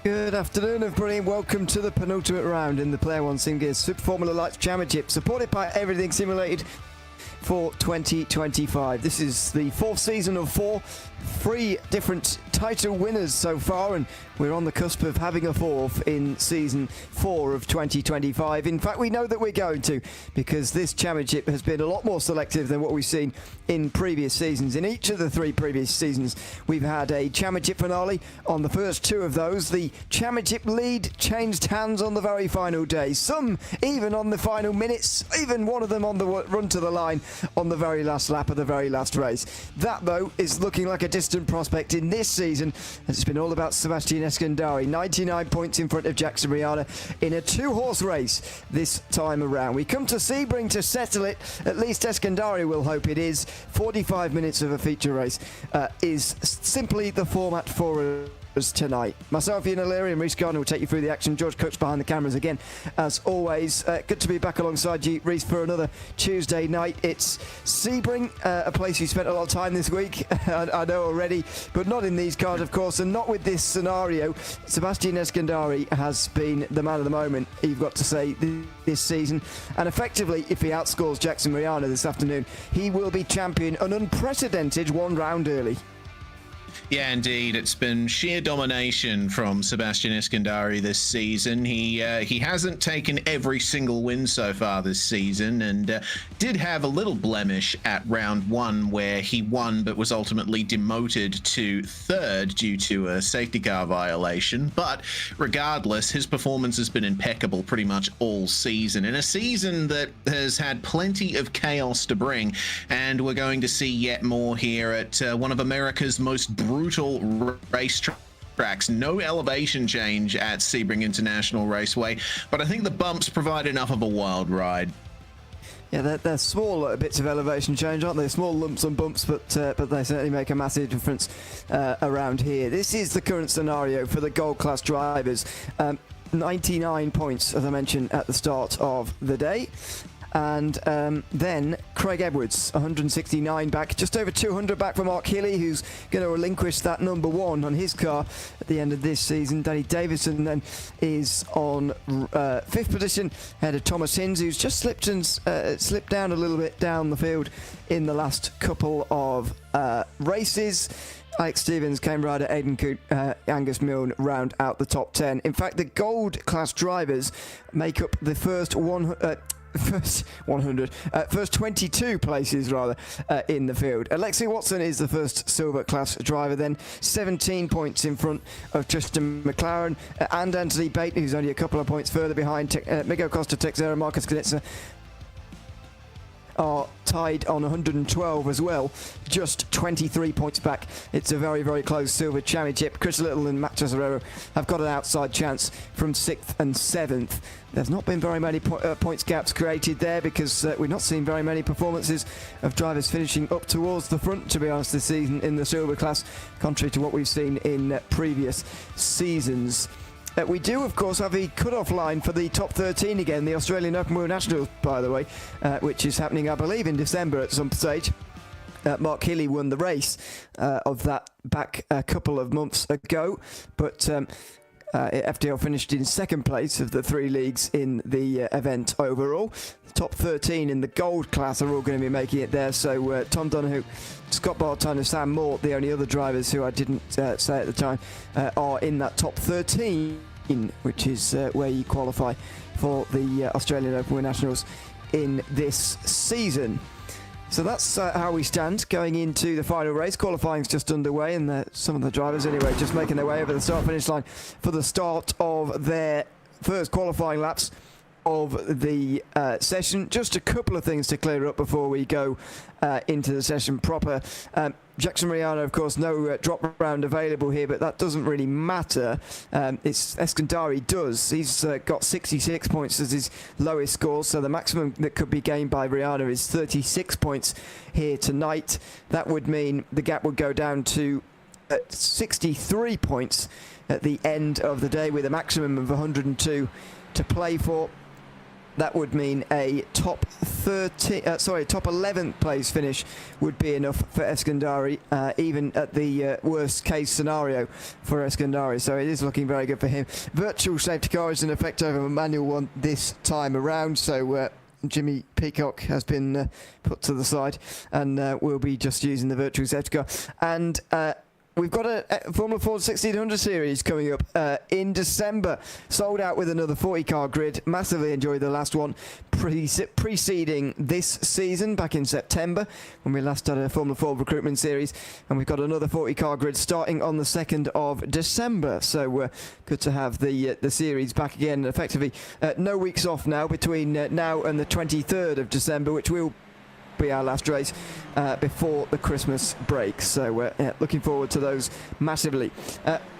Good afternoon, everybody, and welcome to the penultimate round in the Player1 Sim Gear Super Formula Lights Championship, supported by Everything Simulated for 2025. This is the fourth season of 3 different title winners so far, and we're on the cusp of having a fourth in season 4 of 2025. In fact, we know that we're going to, because this championship has been a lot more selective than what we've seen in previous seasons. In each of the 3 previous seasons, we've had a championship finale. On the first 2 of those, the championship lead changed hands on the very final day. Some even on the final minutes, even one of them on the run to the line on the very last lap of the very last race. That, though, is looking like a distant prospect in this season, as it's been all about Sebastian Eskandari. 99 points in front of Jackson Rihanna in a 2-horse race this time around. We come to Sebring to settle it. At least Eskandari will hope it is. 45 minutes of a feature race is simply the format for us tonight. Myself, Ian O'Leary, and Rhys Gardner will take you through the action. George Cook's behind the cameras again, as always. Good to be back alongside you, Rhys, for another Tuesday night. It's Sebring, a place you spent a lot of time this week, I know already, but not in these cars, of course, and not with this scenario. Sebastian Eskandari has been the man of the moment, you've got to say, this season, and effectively, if he outscores Jackson Rihanna this afternoon, he will be champion an unprecedented 1 round early. Yeah, indeed. It's been sheer domination from Sebastian Eskandari this season. He hasn't taken every single win so far this season, and did have a little blemish at round 1 where he won but was ultimately demoted to 3rd due to a safety car violation. But regardless, his performance has been impeccable pretty much all season, in a season that has had plenty of chaos to bring, and we're going to see yet more here at one of America's most brutal race tracks. No elevation change at Sebring International Raceway, but I think the bumps provide enough of a wild ride. Yeah, they're small bits of elevation change, aren't they? Small lumps and bumps, but they certainly make a massive difference around here. This is the current scenario for the gold class drivers. 99 points, as I mentioned at the start of the day. And then Craig Edwards, 169 back, just over 200 back for Mark Healy, who's going to relinquish that number 1 on his car at the end of this season. Danny Davison then is on 5th position, ahead of Thomas Hinds, who's just slipped down a little bit down the field in the last couple of races. Alex Stevens, Kane Ryder, Aidan Coote, Angus Milne round out the top 10. In fact, the gold class drivers make up the first 22 places rather in the field. Alexi Watson is the first silver class driver, then 17 points in front of Tristan McLaren and Anthony Baton, who's only a couple of points further behind. Miguel Costa, Texera, Marcus Knitzer are tied on 112 as well, just 23 points back. It's a very, very close silver championship. Chris Little and Matt Tesarero have got an outside chance from 6th and 7th. There's not been very many points gaps created there, because we've not seen very many performances of drivers finishing up towards the front, to be honest, this season in the silver class, contrary to what we've seen in previous seasons. We do, of course, have a cut-off line for the top 13 again, the Australian Open World Nationals, by the way, which is happening, I believe, in December at some stage. Mark Healy won the race of that back a couple of months ago, but FDL finished in 2nd place of the 3 leagues in the event overall. The top 13 in the gold class are all going to be making it there, so Tom Donoghue, Scott Barton and Sam Moore, the only other drivers who I didn't say at the time, are in that top 13, which is where you qualify for the Australian Open World Nationals in this season. So that's how we stand going into the final race. Qualifying's just underway, and some of the drivers anyway just making their way over the start-finish line for the start of their first qualifying laps of the session. Just a couple of things to clear up before we go into the session proper. Jackson Rihanna, of course, no drop round available here, but that doesn't really matter. It's Eskandari does. He's got 66 points as his lowest score, so the maximum that could be gained by Rihanna is 36 points here tonight. That would mean the gap would go down to 63 points at the end of the day, with a maximum of 102 to play for. That would mean a top 11th place finish would be enough for Eskandari, even at the worst case scenario for Eskandari. So it is looking very good for him. Virtual safety car is in effect over a manual one this time around. So Jimmy Peacock has been put to the side, and we'll be just using the virtual safety car. And we've got a Formula 4 1600 series coming up in December. Sold out with another 40-car grid. Massively enjoyed the last one preceding this season back in September when we last had a Formula 4 recruitment series. And we've got another 40-car grid starting on the 2nd of December. So good to have the series back again. Effectively, no weeks off now between now and the 23rd of December, which will be our last race before the Christmas break. So yeah, looking forward to those massively.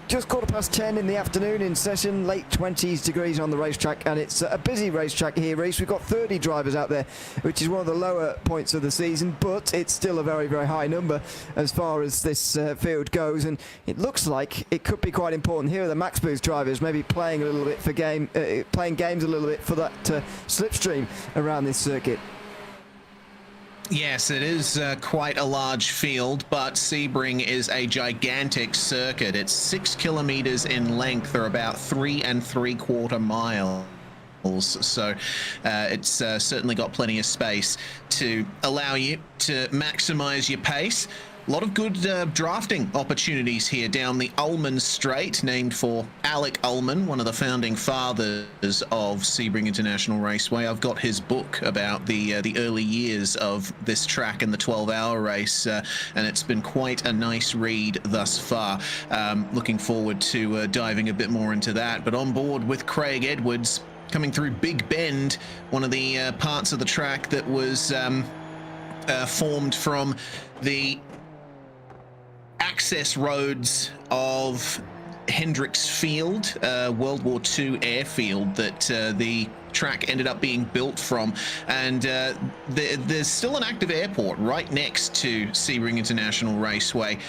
Just 10:15 in the afternoon in session, late 20s degrees on the racetrack, and it's a busy racetrack here, Reece. We've got 30 drivers out there, which is one of the lower points of the season, but it's still a very, very high number as far as this field goes, and it looks like it could be quite important. Here are the Max Boost drivers, maybe playing a little bit for playing games a little bit for that slipstream around this circuit. Yes, it is quite a large field, but Sebring is a gigantic circuit. It's 6 kilometers in length, or about 3 3/4 miles. So it's certainly got plenty of space to allow you to maximize your pace. A lot of good drafting opportunities here down the Ullman Straight, named for Alec Ullman, one of the founding fathers of Sebring International Raceway. I've got his book about the early years of this track and the 12-hour race, and it's been quite a nice read thus far. Looking forward to diving a bit more into that. But on board with Craig Edwards, coming through Big Bend, one of the parts of the track that was formed from the access roads of Hendricks Field, World War II airfield that the track ended up being built from, and there's still an active airport right next to Sebring International Raceway.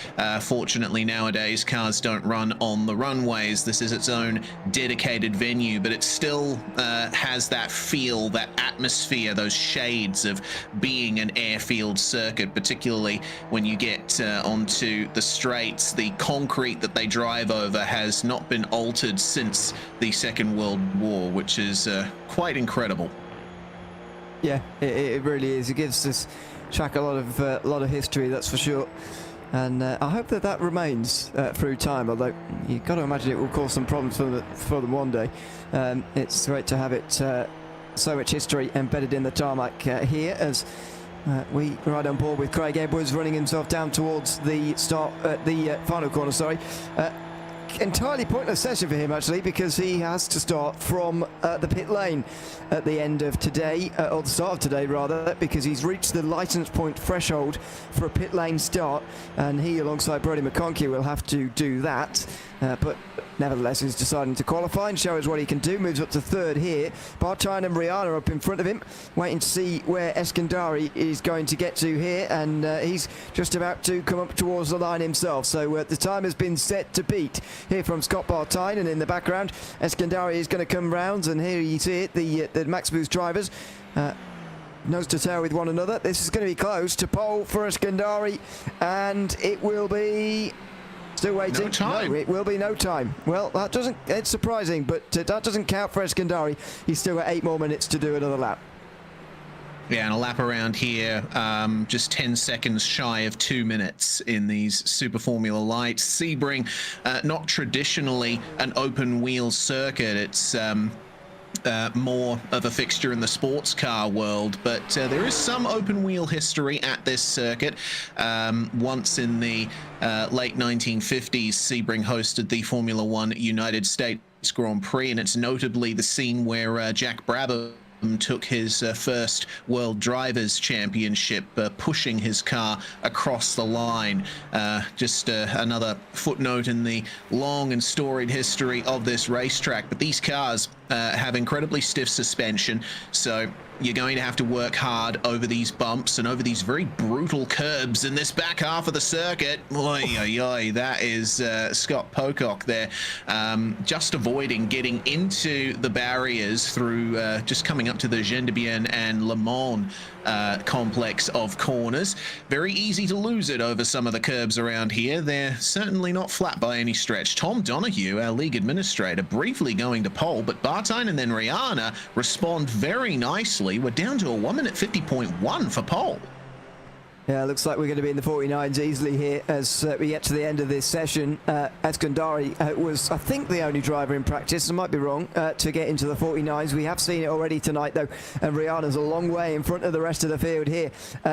Fortunately, nowadays cars don't run on the runways. This is its own dedicated venue, but it still has that feel, that atmosphere, those shades of being an airfield circuit, particularly when you get onto the straights. The concrete that they drive over has not been altered since the Second World War, which is quite incredible. Yeah, it really is. It gives this track a lot of history, that's for sure. And I hope that remains through time. Although you've got to imagine it will cause some problems for them one day. It's great to have it so much history embedded in the tarmac here as we ride on board with Craig Edwards running himself down towards the start, the final corner. Sorry. Entirely pointless session for him, actually, because he has to start from the pit lane at the end of today, or the start of today rather, because he's reached the license point threshold for a pit lane start, and he, alongside Brodie McConkie, will have to do that. But nevertheless, he's deciding to qualify and show us what he can do. Moves up to third here. Bartine and Rihanna up in front of him, waiting to see where Eskandari is going to get to here, and he's just about to come up towards the line himself. So the time has been set to beat here from Scott Bartine, and in the background, Eskandari is going to come round, and here you see it, the Max Boost drivers nose to tail with one another. This is going to be close to pole for Eskandari, and it will be... Still waiting. No time. No, it will be no time. Well, that doesn't... It's surprising, but that doesn't count for Eskandari. He's still got 8 more minutes to do another lap. Yeah, and a lap around here, just 10 seconds shy of 2 minutes in these Super Formula Lights. Sebring, not traditionally an open wheel circuit. It's more of a fixture in the sports car world, but there is some open wheel history at this circuit. Once in the late 1950s, Sebring hosted the Formula 1 United States Grand Prix, and it's notably the scene where Jack Brabham took his first World Drivers' Championship, pushing his car across the line. Just another footnote in the long and storied history of this racetrack. But these cars have incredibly stiff suspension, so you're going to have to work hard over these bumps and over these very brutal curbs in this back half of the circuit. Oy, oy, oy, that is Scott Pocock there, just avoiding getting into the barriers through just coming up to the Gendebien and Le Mans complex of corners. Very easy to lose it over some of the curbs around here. They're certainly not flat by any stretch. Tom Donoghue, our league administrator, briefly going to pole, but Bartine and then Rihanna respond very nicely. We're down to a 1 minute 50.1 for pole. Yeah, looks like we're going to be in the 49s easily here as we get to the end of this session. Eskandari was, I think, the only driver in practice, I might be wrong, to get into the 49s. We have seen it already tonight, though, and Rihanna's a long way in front of the rest of the field here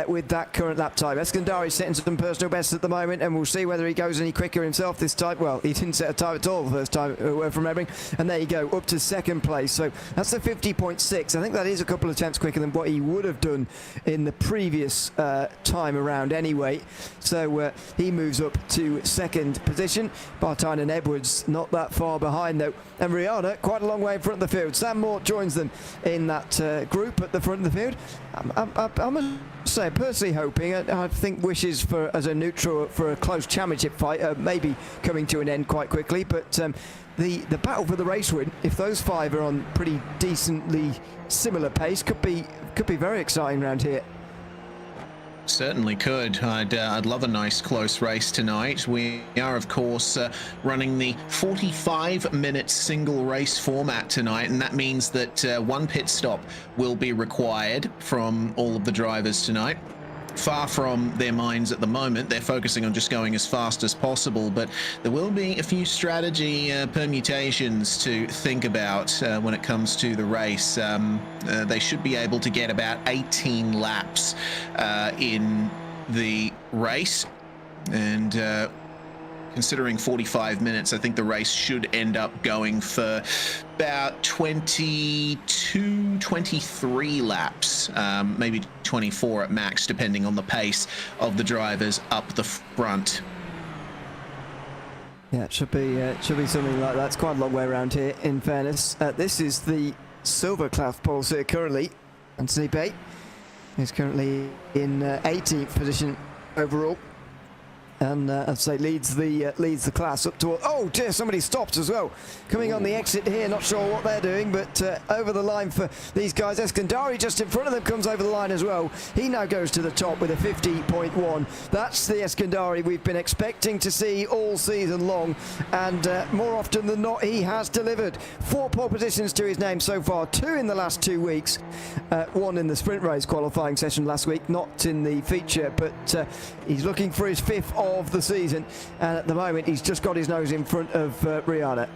with that current lap time. Eskandari setting some personal bests at the moment, and we'll see whether he goes any quicker himself this time. Well, he didn't set a time at all the first time from Sebring, and there you go, up to second place. So that's a 50.6. I think that is a couple of tenths quicker than what he would have done in the previous time around anyway. So he moves up to second position. Bartine and Edwards not that far behind though, and Rihanna quite a long way in front of the field. Sam Moore joins them in that group at the front of the field. I'm say personally hoping, I think wishes for as a neutral for a close championship fight maybe coming to an end quite quickly, but the battle for the race win, if those five are on pretty decently similar pace, could be very exciting around here. Certainly could. I'd love a nice close race tonight. We are, of course, running the 45-minute single race format tonight, and that means that one pit stop will be required from all of the drivers tonight. Far from their minds at the moment. They're focusing on just going as fast as possible, but there will be a few strategy permutations to think about when it comes to the race. They should be able to get about 18 laps in the race, and considering 45 minutes, I think the race should end up going for about 22, 23 laps, maybe 24 at max, depending on the pace of the drivers up the front. Yeah, it should be something like that. It's quite a long way around here, in fairness. This is the silver class poles here currently. Anthony Bay is currently in 18th position overall. And I'd say leads the class up to. Oh dear, somebody stopped as well. Coming on the exit here, not sure what they're doing, but over the line for these guys. Eskandari just in front of them comes over the line as well. He now goes to the top with a 50.1. That's the Eskandari we've been expecting to see all season long, and more often than not, he has delivered. 4 pole positions to his name so far, 2 in the last 2 weeks, 1 in the sprint race qualifying session last week, not in the feature, but he's looking for his 5th of the season, and at the moment he's just got his nose in front of Rihanna.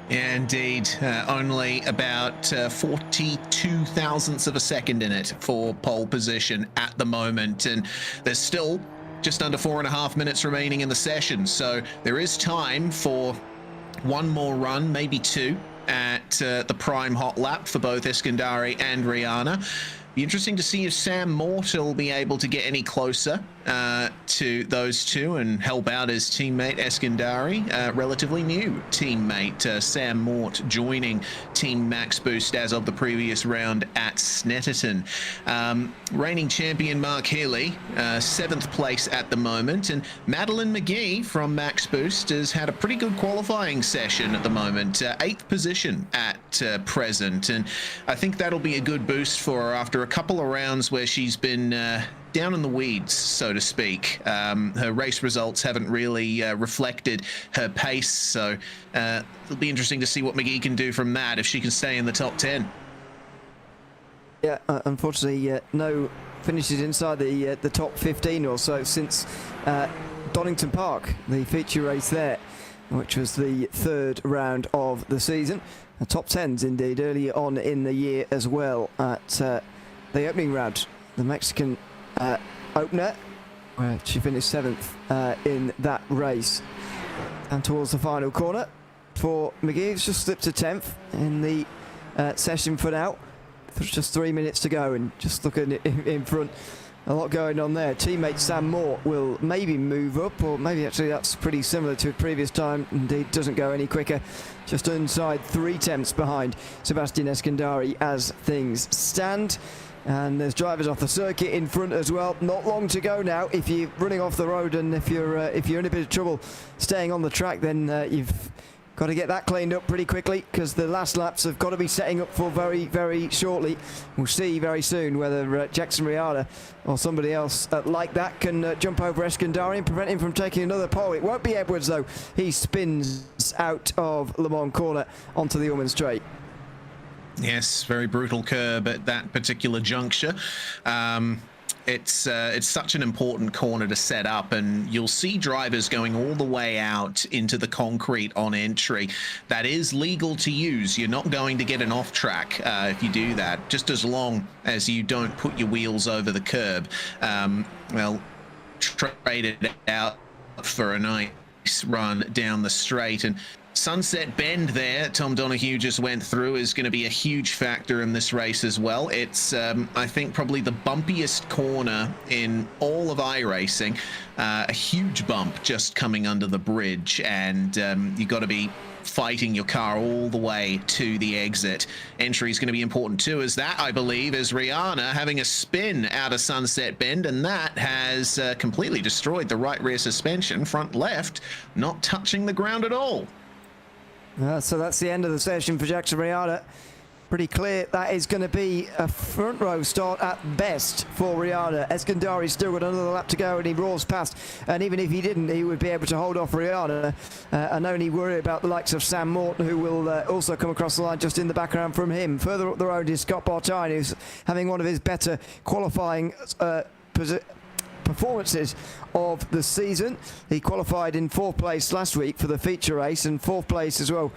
Yeah, indeed. Only about 42 thousandths of a second in it for pole position at the moment, and there's still just under 4.5 minutes remaining in the session, so there is time for one more run, maybe 2, at the prime hot lap for both Eskandari and Rihanna. Be interesting to see if Sam Mort will be able to get any closer to those two and help out his teammate Eskandari, relatively new teammate Sam Mort joining Team Max Boost as of the previous round at Snetterton. Reigning champion Mark Healy, 7th place at the moment, and Madeline McGee from Max Boost has had a pretty good qualifying session at the moment, 8th position at present, and I think that'll be a good boost for her after a couple of rounds where she's been down in the weeds, so to speak. Her race results haven't really reflected her pace, so it'll be interesting to see what McGee can do from that if she can stay in the top 10. Yeah, unfortunately, no finishes inside the top 15 or so since Donington Park, the feature race there, which was the 3rd round of the season. The top 10s indeed earlier on in the year as well at the opening round, the Mexican opener, where she finished 7th in that race. And towards the final corner for McGee, it's just slipped to 10th in the session for now. There's just 3 minutes to go, and just looking in front, a lot going on there. Teammate Sam Moore will maybe move up, or maybe actually that's pretty similar to a previous time. Indeed, doesn't go any quicker. Just inside 3 tenths behind Sebastian Eskandari as things stand. And there's drivers off the circuit in front as well. Not long to go now. If you're running off the road and if you're in a bit of trouble staying on the track, then you've got to get that cleaned up pretty quickly, because the last laps have got to be setting up for very, very shortly. We'll see very soon whether Jackson Riada or somebody else like that can jump over Eskandari and prevent him from taking another pole. It won't be Edwards though. He spins out of Le Mans corner onto the Ullman straight. Yes, very brutal curb at that particular juncture. It's such an important corner to set up, and you'll see drivers going all the way out into the concrete on entry. That is legal to use. You're not going to get an off track if you do that, just as long as you don't put your wheels over the curb. Well, trade it out for a nice run down the straight, and Sunset Bend there, Tom Donohue just went through, is going to be a huge factor in this race as well. It's, I think, probably the bumpiest corner in all of iRacing. A huge bump just coming under the bridge, and you've got to be fighting your car all the way to the exit. Entry is going to be important too, as that, I believe, is Rihanna having a spin out of Sunset Bend, and that has completely destroyed the right rear suspension, front left, not touching the ground at all. So that's the end of the session for Jackson Rihanna. Pretty clear that is going to be a front row start at best for Rihanna. Eskandari's still got another lap to go, and he roars past. And even if he didn't, he would be able to hold off Rihanna. And only worry about the likes of Sam Morton, who will also come across the line just in the background from him. Further up the road is Scott Bartine, who's having one of his better qualifying performances of the season. He qualified in 4th place last week for the feature race, and 4th place as well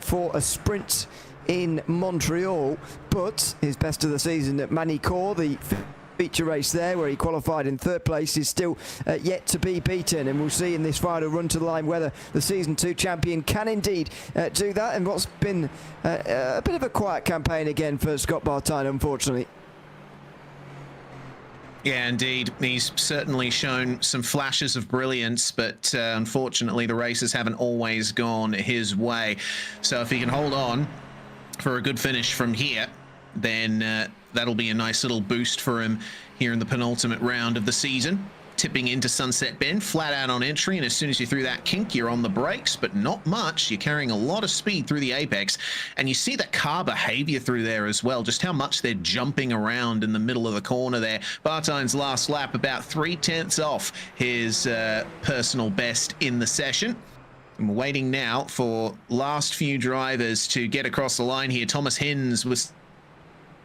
for a sprint in Montreal, but his best of the season at Magny-Cours, the feature race there where he qualified in 3rd place, is still yet to be beaten, and we'll see in this final run to the line whether the season 2 champion can indeed do that, and what's been a bit of a quiet campaign again for Scott Bartine, unfortunately. Yeah, indeed. He's certainly shown some flashes of brilliance, but unfortunately the races haven't always gone his way. So if he can hold on for a good finish from here, then that'll be a nice little boost for him here in the penultimate round of the season. Tipping into Sunset Bend, flat out on entry, and as soon as you threw that kink, you're on the brakes, but not much. You're carrying a lot of speed through the apex, and you see the car behavior through there as well, just how much they're jumping around in the middle of the corner there. Bartine's last lap about 3/10 off his personal best in the session. And we're waiting now for last few drivers to get across the line here. Thomas Hinz was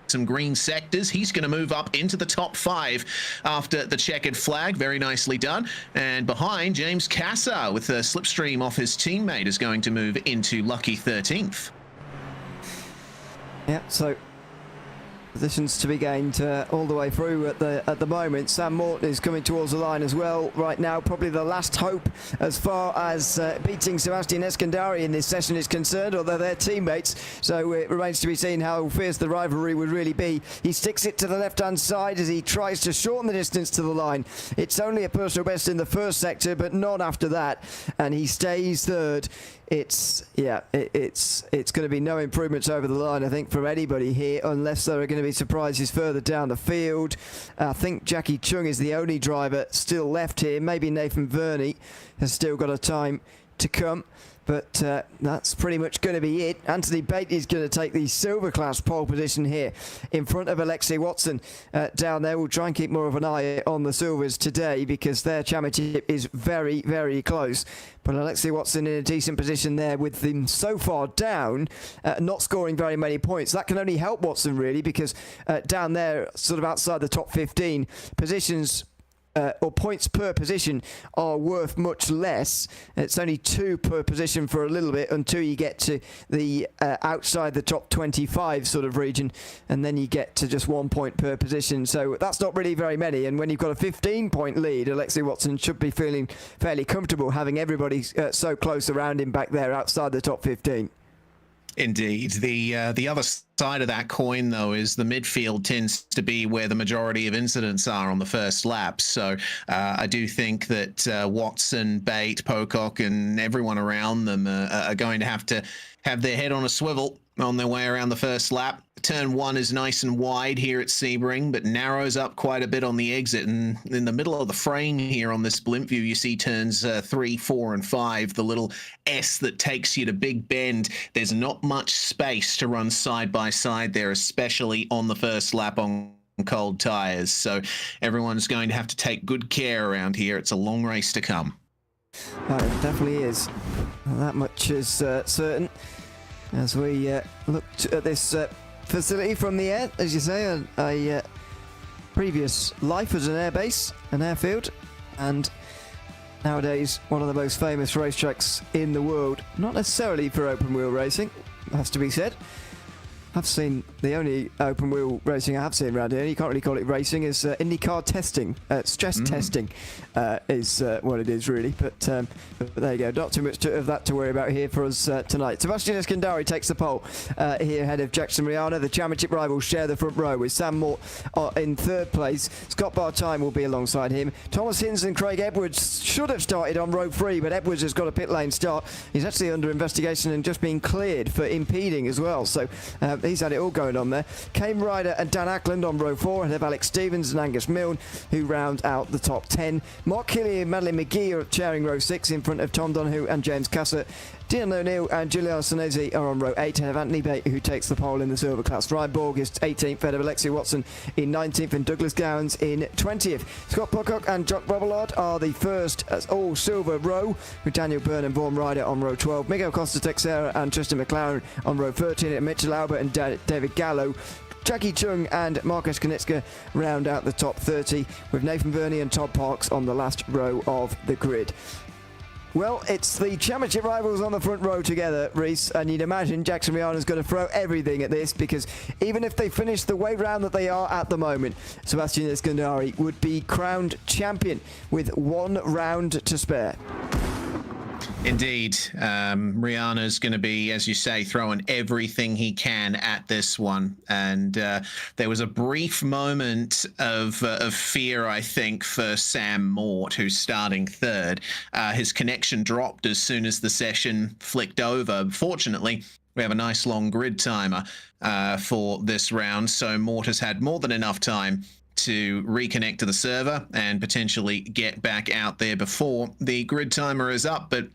some green sectors. He's going to move up into the top 5 after the checkered flag. Very nicely done. And behind, James Cassar with a slipstream off his teammate is going to move into lucky 13th. Yeah, so positions to be gained all the way through at the moment. Sam Morton is coming towards the line as well right now. Probably the last hope as far as beating Sebastian Eskandari in this session is concerned, although they're teammates. So it remains to be seen how fierce the rivalry would really be. He sticks it to the left-hand side as he tries to shorten the distance to the line. It's only a personal best in the first sector, but not after that. And he stays 3rd. It's going to be no improvements over the line, I think, from anybody here, unless there are going to be surprises further down the field. I think Jackie Chung is the only driver still left here. Maybe Nathan Verney has still got a time to come. But that's pretty much going to be it. Anthony Bate is going to take the silver class pole position here in front of Alexei Watson down there. We'll try and keep more of an eye on the silvers today because their championship is very, very close. But Alexei Watson in a decent position there with them so far down, not scoring very many points. That can only help Watson really because down there, sort of outside the top 15, positions or points per position are worth much less. It's only 2 per position for a little bit until you get to the outside the top 25 sort of region, and then you get to just 1 point per position. So that's not really very many, and when you've got a 15-point lead, Alexei Watson should be feeling fairly comfortable having everybody so close around him back there outside the top 15. Indeed. The other side of that coin, though, is the midfield tends to be where the majority of incidents are on the first lap. So I do think that Watson, Bate, Pocock, and everyone around them are going to have their head on a swivel on their way around the first lap. Turn 1 is nice and wide here at Sebring, but narrows up quite a bit on the exit. And in the middle of the frame here on this blimp view, you see turns 3, 4, and 5, the little S that takes you to Big Bend. There's not much space to run side by side there, especially on the first lap on cold tires. So everyone's going to have to take good care around here. It's a long race to come. It definitely is. That much is certain. As we looked at this facility from the air, as you say, previous life as an airbase, an airfield, and nowadays one of the most famous racetracks in the world. Not necessarily for open wheel racing, has to be said. I've seen the only open wheel racing I have seen around here. You can't really call it racing. Is IndyCar testing, stress testing, is what it is really. But there you go. Not too much of that to worry about here for us tonight. Sebastian Eskandari takes the pole here ahead of Jackson Rihanna. The championship rivals share the front row with Sam Mort in third place. Scott Bartime will be alongside him. Thomas Hinz and Craig Edwards should have started on row 3, but Edwards has got a pit lane start. He's actually under investigation and just been cleared for impeding as well. So he's had it all going on there. Kane Ryder and Dan Ackland on row 4 ahead of Alex Stevens and Angus Milne, who round out the top 10. Mark Killy and Madeline McGee are sharing row 6 in front of Tom Donahue and James Cassett. Dylan O'Neill and Giuliano Senesi are on row 8 ahead of Anthony Bate, who takes the pole in the silver class. Ryan Borg is 18th ahead of Alexia Watson in 19th and Douglas Gowans in 20th. Scott Pocock and Jock Robillard are the first as all silver row, with Daniel Byrne and Vaughan Ryder on row 12. Miguel Costa Texera and Tristan McLaren on row 13, and Mitchell Albert and David Gallo. Jackie Chung and Marcus Konitska round out the top 30, with Nathan Verney and Todd Parks on the last row of the grid. Well, it's the championship rivals on the front row together, Reese, and you'd imagine Jackson Rihanna's going to throw everything at this, because even if they finish the way round that they are at the moment, Sebastian Eskandari would be crowned champion with 1 round to spare. Indeed. Rihanna's going to be, as you say, throwing everything he can at this one. And there was a brief moment of fear, I think, for Sam Mort, who's starting third. His connection dropped as soon as the session flicked over. Fortunately, we have a nice long grid timer for this round, so Mort has had more than enough time to reconnect to the server and potentially get back out there before the grid timer is up. But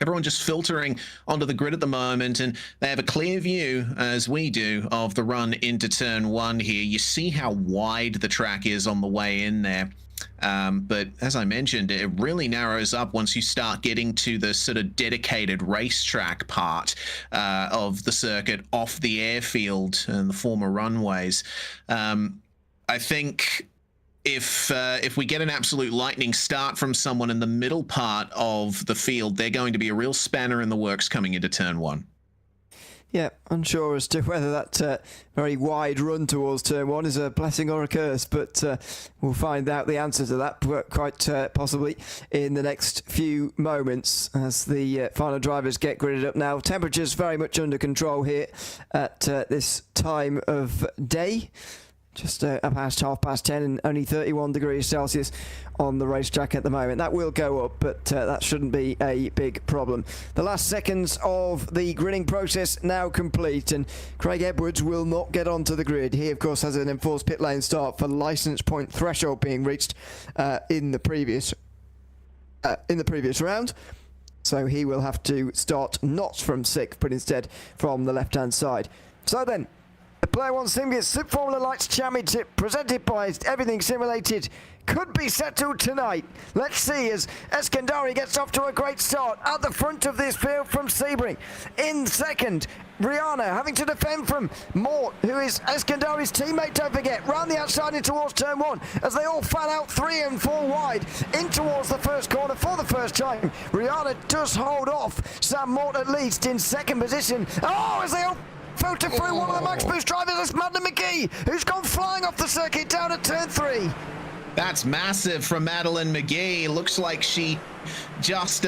everyone just filtering onto the grid at the moment, and they have a clear view, as we do, of the run into turn 1 here. You see how wide the track is on the way in there. But as I mentioned, it really narrows up once you start getting to the sort of dedicated racetrack part of the circuit off the airfield and the former runways. I think if we get an absolute lightning start from someone in the middle part of the field, they're going to be a real spanner in the works coming into turn 1. Yeah, unsure as to whether that very wide run towards turn 1 is a blessing or a curse, but we'll find out the answer to that quite possibly in the next few moments as the final drivers get gridded up now. Temperatures very much under control here at this time of day. Just past 10:30 and only 31 degrees Celsius on the racetrack at the moment. That will go up, but that shouldn't be a big problem. The last seconds of the gridding process now complete, and Craig Edwards will not get onto the grid. He, of course, has an enforced pit lane start for licence point threshold being reached in the previous round. So he will have to start not from 6th, but instead from the left-hand side. So then, the Player1 Sim Gear Formula Lights Championship, presented by Everything Simulated, could be settled tonight. Let's see as Eskandari gets off to a great start at the front of this field from Sebring. In second, Rihanna having to defend from Mort, who is Eskandari's teammate, don't forget, round the outside in towards turn 1 as they all fan out 3 and 4 wide in towards the first corner for the first time. Rihanna does hold off Sam Mort at least in second position. Oh, as they all filter through one of the Max Boost drivers, that's Madeline McGee, who's gone flying off the circuit down at turn 3. That's massive from Madeline McGee. Looks like she just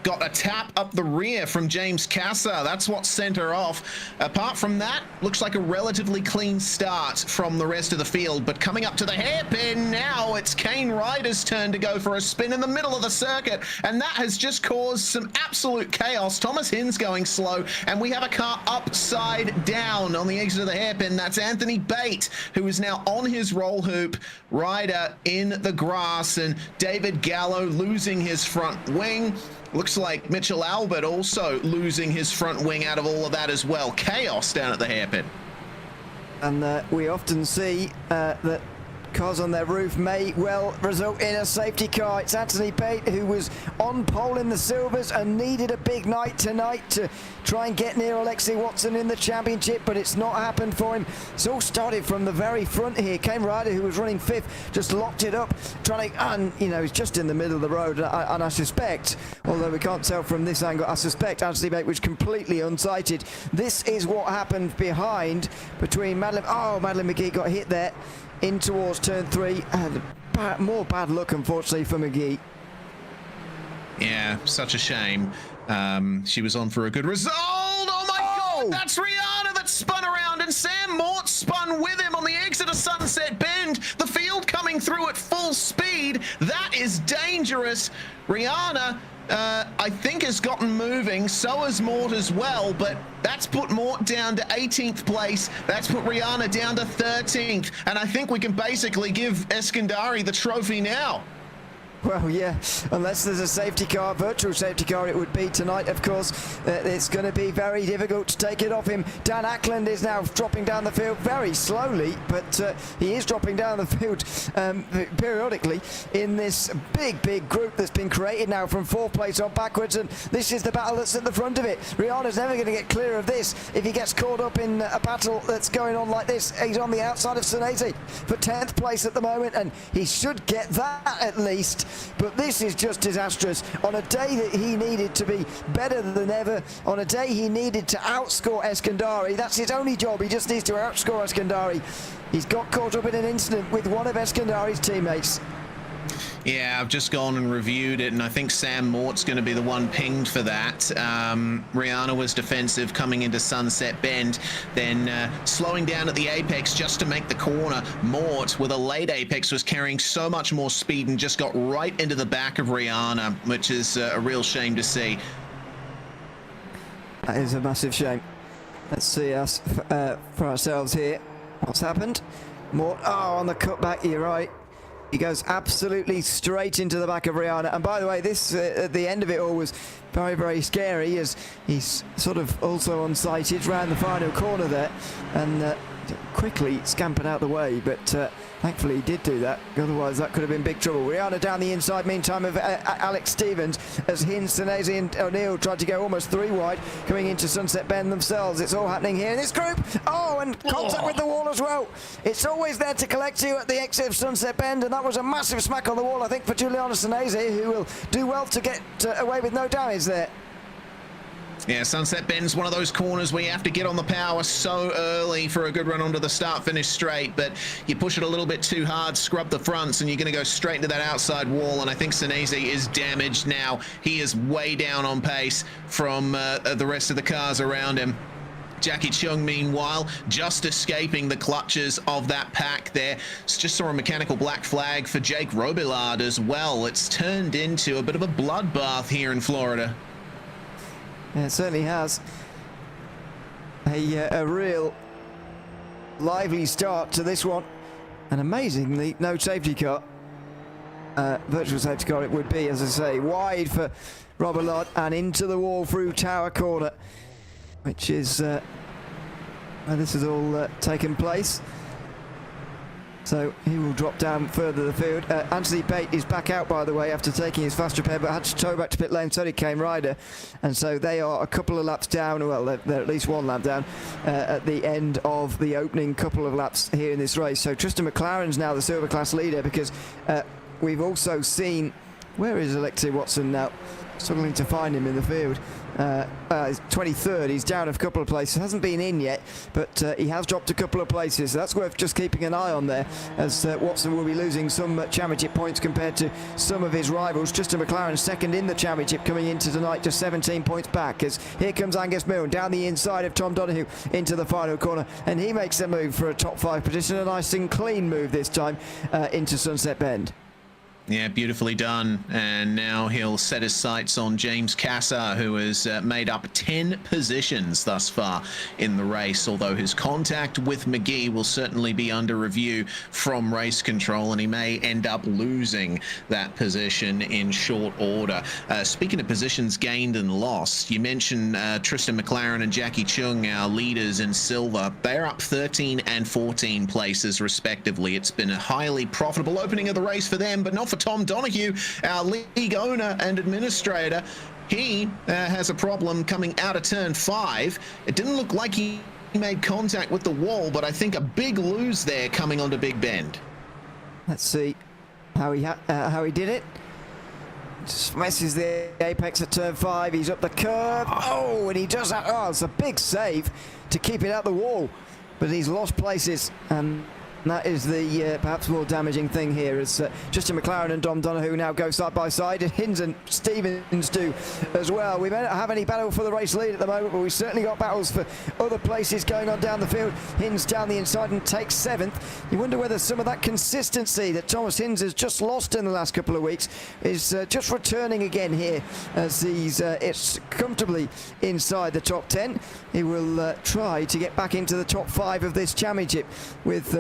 got a tap up the rear from James Casa. That's what sent her off. Apart from that, looks like a relatively clean start from the rest of the field. But coming up to the hairpin now, it's Kane Ryder's turn to go for a spin in the middle of the circuit. And that has just caused some absolute chaos. Thomas Hinz going slow, and we have a car upside down on the exit of the hairpin. That's Anthony Bate, who is now on his roll hoop. Ryder in the grass, and David Gallo losing his front wing. Looks like Mitchell Albert also losing his front wing out of all of that as well. Chaos down at the hairpin. And we often see that cars on their roof may well result in a safety car. It's Anthony Bate, who was on pole in the silvers and needed a big night tonight to try and get near Alexei Watson in the championship, but it's not happened for him. It's all started from the very front here. Kane Ryder, who was running fifth, just locked it up, trying to, and you know, he's just in the middle of the road, and I suspect, although we can't tell from this angle, I suspect Anthony Bate was completely unsighted. This is what happened behind between Madeline McGee got hit there in towards turn 3, and more bad luck unfortunately for McGee. Yeah, such a shame. She was on for a good result. Oh my God, that's Rihanna that spun around, and Sam Mort spun with him on the exit of Sunset Bend. The field coming through at full speed. That is dangerous. Rihanna, I think, has gotten moving. So has Mort as well, but that's put Mort down to 18th place. That's put Rihanna down to 13th. And I think we can basically give Eskandari the trophy now. Well, yeah, unless there's a safety car, virtual safety car it would be tonight, of course. It's going to be very difficult to take it off him. Dan Ackland is now dropping down the field very slowly, but he is dropping down the field periodically in this big group that's been created now from 4th place on backwards, and this is the battle that's at the front of it. Rihanna's never going to get clear of this if he gets caught up in a battle that's going on like this. He's on the outside of Sanese for 10th place at the moment, and he should get that at least. But this is just disastrous. On a day that he needed to be better than ever, on a day he needed to outscore Eskandari, that's his only job. He just needs to outscore Eskandari. He's got caught up in an incident with one of Eskandari's teammates. Yeah, I've just gone and reviewed it, and I think Sam Mort's going to be the one pinged for that. Rihanna was defensive coming into Sunset Bend, then slowing down at the apex just to make the corner. Mort, with a late apex, was carrying so much more speed and just got right into the back of Rihanna, which is a real shame to see. That is a massive shame. Let's see us for ourselves here. What's happened? Mort, on the cutback, you're right. He goes absolutely straight into the back of Rihanna. And by the way, this at the end of it all was very scary, as he's sort of also unsighted round the final corner there, and quickly scampered out the way, but thankfully he did do that, otherwise that could have been big trouble. Rihanna down the inside meantime of Alex Stevens, as Hinz, Sanese and O'Neill tried to go almost 3 wide coming into Sunset Bend themselves. It's all happening here in this group. And contact with the wall as well. It's always there to collect you at the exit of Sunset Bend, and that was a massive smack on the wall, I think, for Juliana Sanese, who will do well to get away with no damage there. Yeah, Sunset Bend's one of those corners where you have to get on the power so early for a good run onto the start-finish straight, but you push it a little bit too hard, scrub the fronts, and you're going to go straight into that outside wall, and I think Sanese is damaged now. He is way down on pace from the rest of the cars around him. Jackie Chung, meanwhile, just escaping the clutches of that pack there. Just saw a mechanical black flag for Jake Robillard as well. It's turned into a bit of a bloodbath here in Florida. Yeah, it certainly has. A real lively start to this one, and amazingly no safety car. Virtual safety car it would be, as I say, wide for Robillard and into the wall through Tower Corner, which is where this has all taken place. So he will drop down further the field. Anthony Bate is back out, by the way, after taking his fast repair, but had to tow back to pit lane. So did Kane Ryder, and so they are a couple of laps down. Well, they're at least 1 lap down at the end of the opening couple of laps here in this race. So Tristan McLaren's now the silver class leader, because we've also seen, where is Alexei Watson now? Struggling to find him in the field. He's 23rd. He's down a couple of places. Hasn't been in yet, but he has dropped a couple of places. So that's worth just keeping an eye on there, as Watson will be losing some championship points compared to some of his rivals. Tristan McLaren second in the championship coming into tonight, just 17 points back, as here comes Angus Milne down the inside of Tom Donoghue into the final corner, and he makes a move for a top 5 position. A nice and clean move this time into Sunset Bend. Yeah, beautifully done. And now he'll set his sights on James Cassar, who has made up 10 positions thus far in the race, although his contact with McGee will certainly be under review from race control, and he may end up losing that position in short order. Speaking of positions gained and lost, you mentioned Tristan McLaren and Jackie Chung, our leaders in silver. They're up 13 and 14 places, respectively. It's been a highly profitable opening of the race for them, but not for Tom Donoghue, our league owner and administrator. He has a problem coming out of turn 5. It didn't look like he made contact with the wall, but I think a big lose there coming onto Big Bend. Let's see how he did it. Just misses the apex at turn 5. He's up the curb. Oh, and he does that. Oh, it's a big save to keep it out the wall, but he's lost places. And that is the perhaps more damaging thing here, as Tristan McLaren and Dom Donoghue now go side by side, and Hinds and Stevens do as well. We may not have any battle for the race lead at the moment, but we've certainly got battles for other places going on down the field. Hinds down the inside and takes 7th. You wonder whether some of that consistency that Thomas Hinds has just lost in the last couple of weeks is just returning again here, as he's it's comfortably inside the top 10. He will try to get back into the top 5 of this championship, with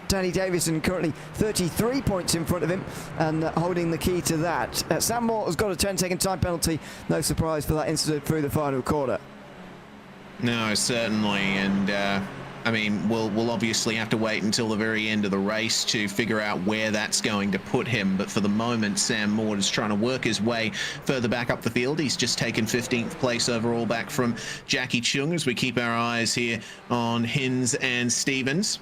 Danny Davison currently 33 points in front of him and holding the key to that. Sam Moore has got a 10-second time penalty. No surprise for that incident through the final quarter. No, certainly, and I mean, we'll obviously have to wait until the very end of the race to figure out where that's going to put him. But for the moment, Sam Moore is trying to work his way further back up the field. He's just taken 15th place overall, back from Jackie Chung, as we keep our eyes here on Hinds and Stevens.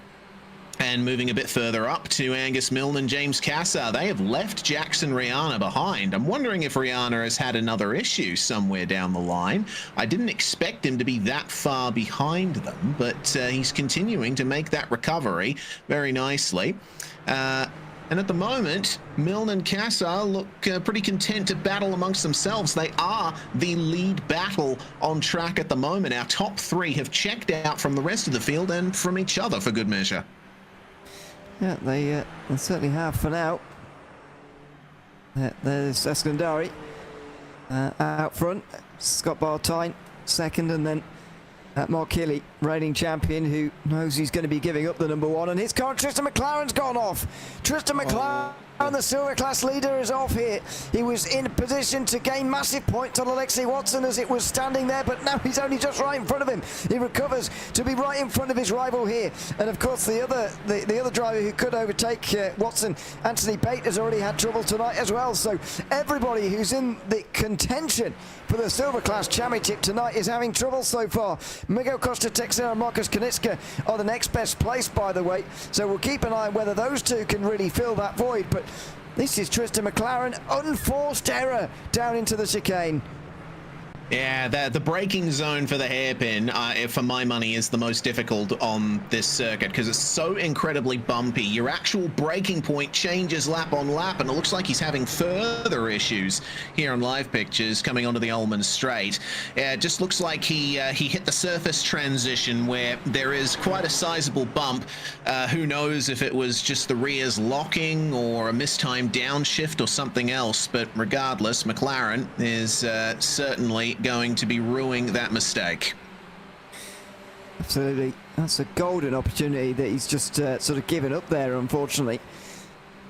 And moving a bit further up to Angus Milne and James Cassar. They have left Jackson Rihanna behind. I'm wondering if Rihanna has had another issue somewhere down the line. I didn't expect him to be that far behind them, but he's continuing to make that recovery very nicely. And at the moment, Milne and Cassar look pretty content to battle amongst themselves. They are the lead battle on track at the moment. Our top 3 have checked out from the rest of the field and from each other for good measure. Yeah, they certainly have for now. There's Eskandari out front, Scott Bartine second, and then Mark Healy, reigning champion, who knows he's going to be giving up the number 1. And his car, Tristan McLaren's gone off. Tristan McLaren, the silver class leader, is off here. He was in position to gain massive points on Alexei Watson as it was standing there, but now he's only just right in front of him. He recovers to be right in front of his rival here. And of course, the other driver who could overtake Watson, Anthony Pate, has already had trouble tonight as well. So everybody who's in the contention for the silver class championship tonight is having trouble so far. Miguel Costa Texera and Marcus Kanitska are the next best place, by the way. So we'll keep an eye on whether those two can really fill that void. But this is Tristan McLaren, unforced error down into the chicane. Yeah, the braking zone for the hairpin, for my money, is the most difficult on this circuit because it's so incredibly bumpy. Your actual braking point changes lap on lap, and it looks like he's having further issues here on live pictures coming onto the Ullman Straight. It just looks like he hit the surface transition where there is quite a sizable bump. Who knows if it was just the rears locking or a mistimed downshift or something else, but regardless, McLaren is certainly going to be ruining that mistake. Absolutely. That's a golden opportunity that he's just sort of given up there, unfortunately.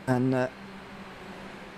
And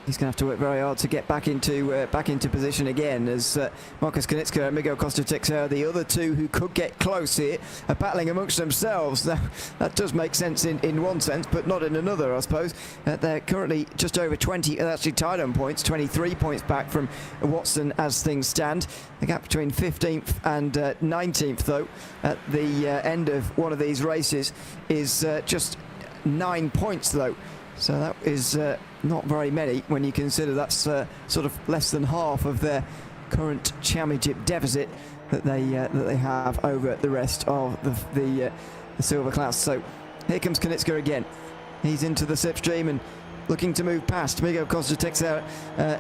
he's going to have to work very hard to get back into position again, as Marcus Kanitska and Miguel Costa Texera, the other two who could get close here, are battling amongst themselves. Now, that does make sense in one sense, but not in another, I suppose. They're currently just over 20, actually tied on points, 23 points back from Watson as things stand. The gap between 15th and 19th, though, at the end of one of these races is just 9 points, though. So that is not very many when you consider that's sort of less than half of their current championship deficit that they have over the rest of the silver class. So here comes Kanitska again. He's into the slipstream and looking to move past Miguel Costa Texera,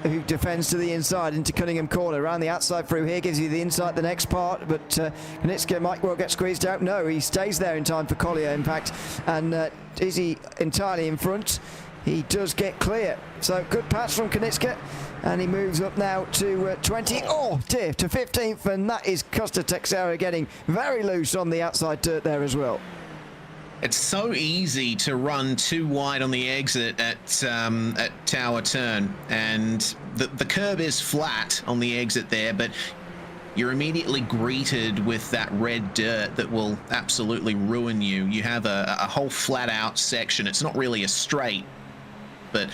who defends to the inside into Cunningham Corner. Around the outside through here gives you the inside the next part, but Kanitska might well get squeezed out. No, he stays there in time for Collier, in fact. And is he entirely in front? he does get clear. So good pass from Konitska, and he moves up now to 20. Oh dear, to 15th, and that is Costa Texera getting very loose on the outside dirt there as well. It's so easy to run too wide on the exit at Tower Turn, and the curb is flat on the exit there, but you're immediately greeted with that red dirt that will absolutely ruin you. You have a whole flat out section. It's not really a straight, but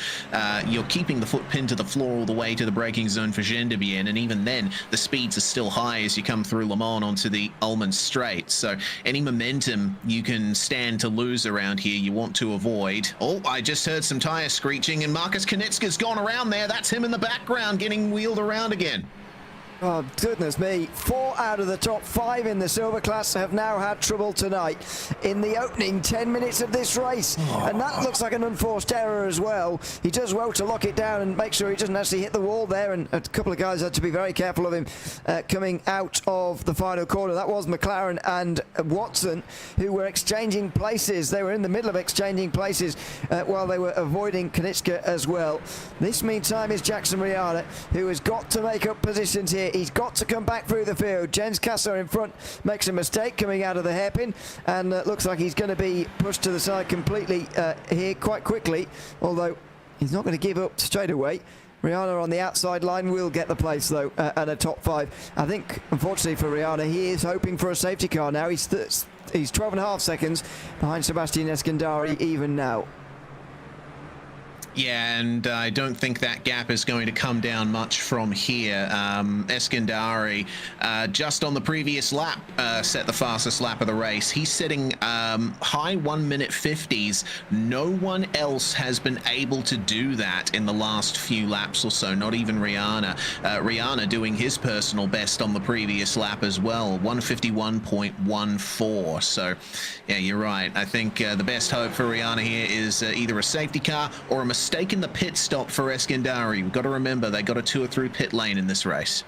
you're keeping the foot pinned to the floor all the way to the braking zone for Gendebien, and even then the speeds are still high as you come through Le Mans onto the Ullmann Straight. So any momentum you can stand to lose around here, you want to avoid. Oh, I just heard some tire screeching, and Marcus Konitska's gone around there. That's him in the background getting wheeled around again. Oh, goodness me. 4 out of the top 5 in the silver class have now had trouble tonight in the opening 10 minutes of this race. And that looks like an unforced error as well. He does well to lock it down and make sure he doesn't actually hit the wall there. And a couple of guys had to be very careful of him coming out of the final corner. That was McLaren and Watson, who were exchanging places. They were in the middle of exchanging places while they were avoiding Konitska as well. This, meantime, is Jackson Riana, who has got to make up positions here. He's got to come back through the field. Jens Kasser in front makes a mistake coming out of the hairpin, and looks like he's going to be pushed to the side completely here quite quickly, although he's not going to give up straight away. Rihanna on the outside line will get the place though, and a top 5. I think, unfortunately for Rihanna, he is hoping for a safety car now. He's 12.5 seconds behind Sebastian Eskandari even now. Yeah, and I don't think that gap is going to come down much from here. Eskandari, just on the previous lap, set the fastest lap of the race. He's sitting high 1 minute 50s. No one else has been able to do that in the last few laps or so, not even Rihanna. Rihanna doing his personal best on the previous lap as well, 151.14. So, yeah, you're right. I think the best hope for Rihanna here is either a safety car or a mistake in the pit stop for Eskandari. We've got to remember they got a tour through pit lane in this race.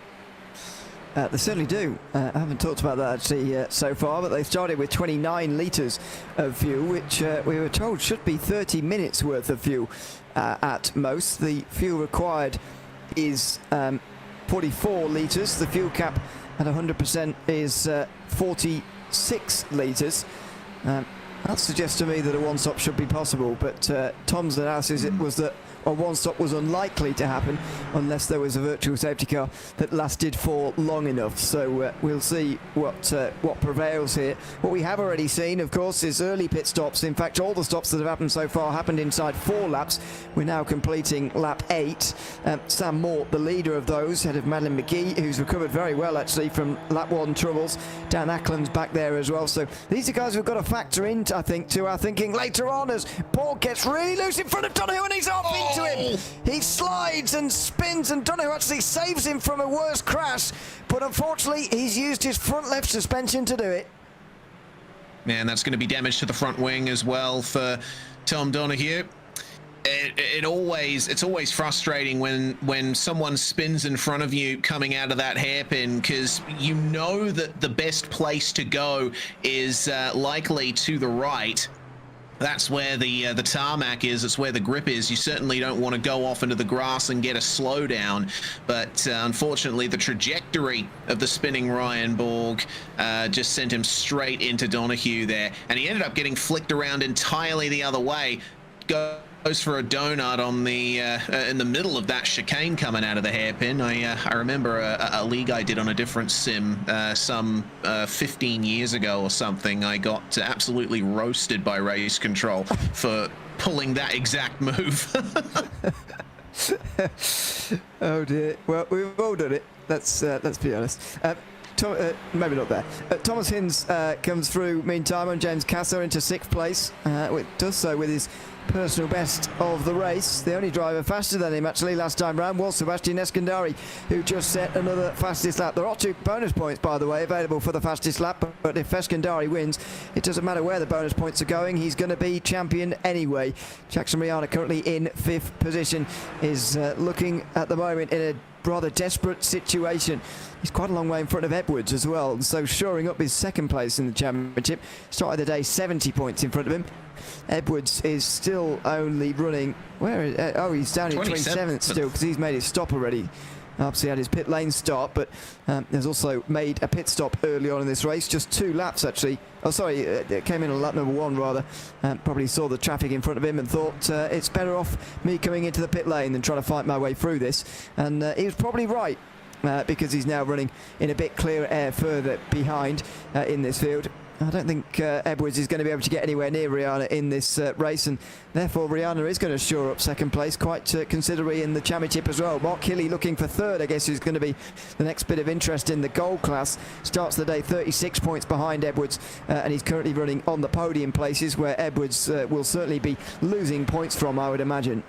They certainly do. I haven't talked about that actually so far, but they started with 29 litres of fuel, which we were told should be 30 minutes worth of fuel at most. The fuel required is 44 litres. The fuel cap at 100% is 46 litres. That suggests to me that a one-stop should be possible, but Tom's analysis was that a one-stop was unlikely to happen unless there was a virtual safety car that lasted for long enough. So we'll see what prevails here. What we have already seen, of course, is early pit stops. In fact, all the stops that have happened so far happened inside 4 laps. We're now completing lap 8. Sam Moore, the leader of those, head of Madeline McGee, who's recovered very well actually from lap 1 troubles. Dan Ackland's back there as well. So these are guys we've got to factor in, I think, to our thinking later on as Paul gets really loose in front of Donoghue and he's off into him. He slides and spins, and Donoghue actually saves him from a worse crash, but unfortunately he's used his front left suspension to do it. Man, that's going to be damage to the front wing as well for Tom Donoghue. It's always frustrating when someone spins in front of you coming out of that hairpin, because you know that the best place to go is likely to the right. That's where the tarmac is. It's where the grip is. You certainly don't want to go off into the grass and get a slowdown. But unfortunately, the trajectory of the spinning Ryan Borg just sent him straight into Donoghue there, and he ended up getting flicked around entirely the other way. Goes for a donut on the in the middle of that chicane coming out of the hairpin. I remember a league I did on a different sim some 15 years ago or something. I got absolutely roasted by race control for pulling that exact move. Oh dear. Well, we've all done it. Let's be honest. Maybe not there. Thomas Hinds comes through meantime on James Kasser into 6th place. Does so with his personal best of the race. The only driver faster than him actually last time round was Sebastian Eskandari, who just set another fastest lap. There are 2 bonus points, by the way, available for the fastest lap, but if Eskandari wins, it doesn't matter where the bonus points are going, he's going to be champion anyway. Jackson Riana, currently in 5th position, is looking at the moment in a rather desperate situation. He's quite a long way in front of Edwards as well, so shoring up his 2nd place in the championship. Started the day 70 points in front of him. Edwards is still only running, he's down in 27th still, because he's made his stop already. Obviously had his pit lane start, but has also made a pit stop early on in this race, just 2 laps actually. Oh sorry, it came in on lap number 1 rather. Probably saw the traffic in front of him and thought it's better off me coming into the pit lane than trying to fight my way through this, and he was probably right, because he's now running in a bit clearer air further behind in this field. I don't think Edwards is going to be able to get anywhere near Rihanna in this race, and therefore Rihanna is going to shore up second place quite considerably in the championship as well. Mark Hilly looking for third, I guess, is going to be the next bit of interest in the gold class. Starts the day 36 points behind Edwards, and he's currently running on the podium places, where Edwards will certainly be losing points from, I would imagine.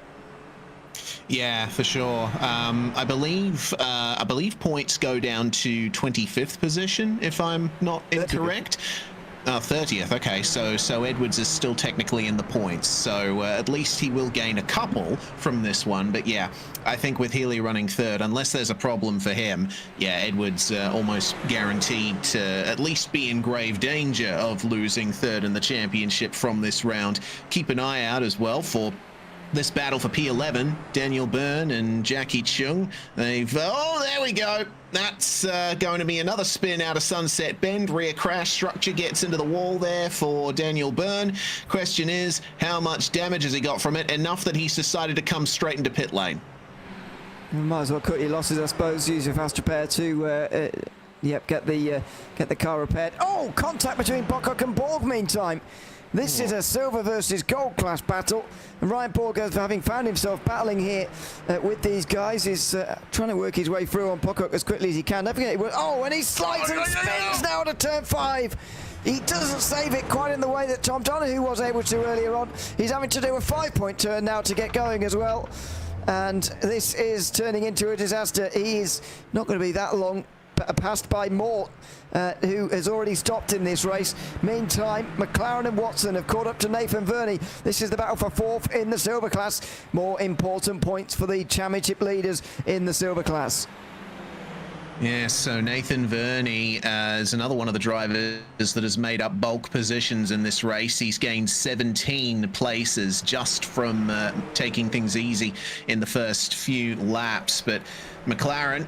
Yeah, for sure. I believe points go down to 25th position, if I'm not incorrect. 30th. Okay, so Edwards is still technically in the points, so at least he will gain a couple from this one. But yeah, I think with Healy running third, unless there's a problem for him, yeah, Edwards almost guaranteed to at least be in grave danger of losing third in the championship from this round. Keep an eye out as well for this battle for P11, Daniel Byrne and Jackie Chung. They've, oh, there we go. That's going to be another spin out of Sunset Bend. Rear crash structure gets into the wall there for Daniel Byrne. Question is, how much damage has he got from it? Enough that he's decided to come straight into pit lane. You might as well cut your losses, I suppose. Use your fast repair to, get the car repaired. Oh, contact between Pocock and Borg meantime. This is a silver versus gold class battle. And Ryan Borg, having found himself battling here with these guys, is trying to work his way through on Pocock as quickly as he can. Don't forget, and he slides and spins now to turn 5. He doesn't save it quite in the way that Tom Donahue was able to earlier on. He's having to do a 5-point turn now to get going as well. And this is turning into a disaster. He is not going to be that long passed by Mort, who has already stopped in this race. Meantime, McLaren and Watson have caught up to Nathan Verney. This is the battle for 4th in the silver class. More important points for the championship leaders in the silver class. Yeah, so Nathan Verney is another one of the drivers that has made up bulk positions in this race. He's gained 17 places just from taking things easy in the first few laps. But McLaren,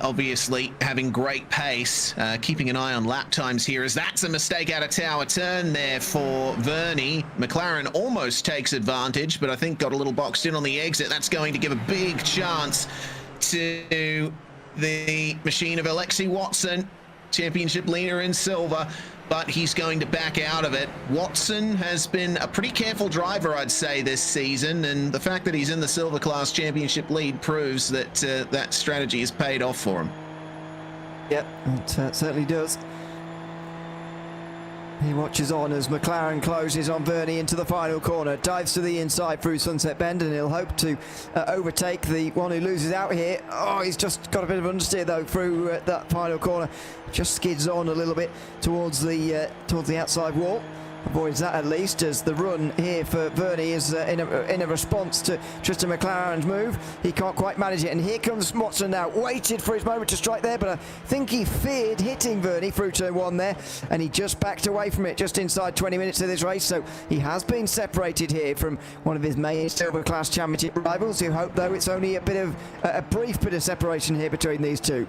obviously having great pace, keeping an eye on lap times here, as that's a mistake out of tower turn there for Verney. McLaren almost takes advantage, but I think got a little boxed in on the exit. That's going to give a big chance to the machine of Alexi Watson, championship leader in silver, but he's going to back out of it. Watson has been a pretty careful driver, I'd say, this season, and the fact that he's in the silver class championship lead proves that that strategy has paid off for him. Yep, it certainly does. He watches on as McLaren closes on Verney into the final corner, dives to the inside through Sunset Bend, and he'll hope to overtake the one who loses out here. Oh, he's just got a bit of understeer though through that final corner. Just skids on a little bit towards the outside wall. Avoids that at least, as the run here for Verney is in a response to Tristan McLaren's move. He can't quite manage it, and here comes Watson now. Waited for his moment to strike there, but I think he feared hitting Verney through turn 1 there, and he just backed away from it just inside 20 minutes of this race. So he has been separated here from one of his main silver class championship rivals, who hope though it's only a brief bit of separation here between these two.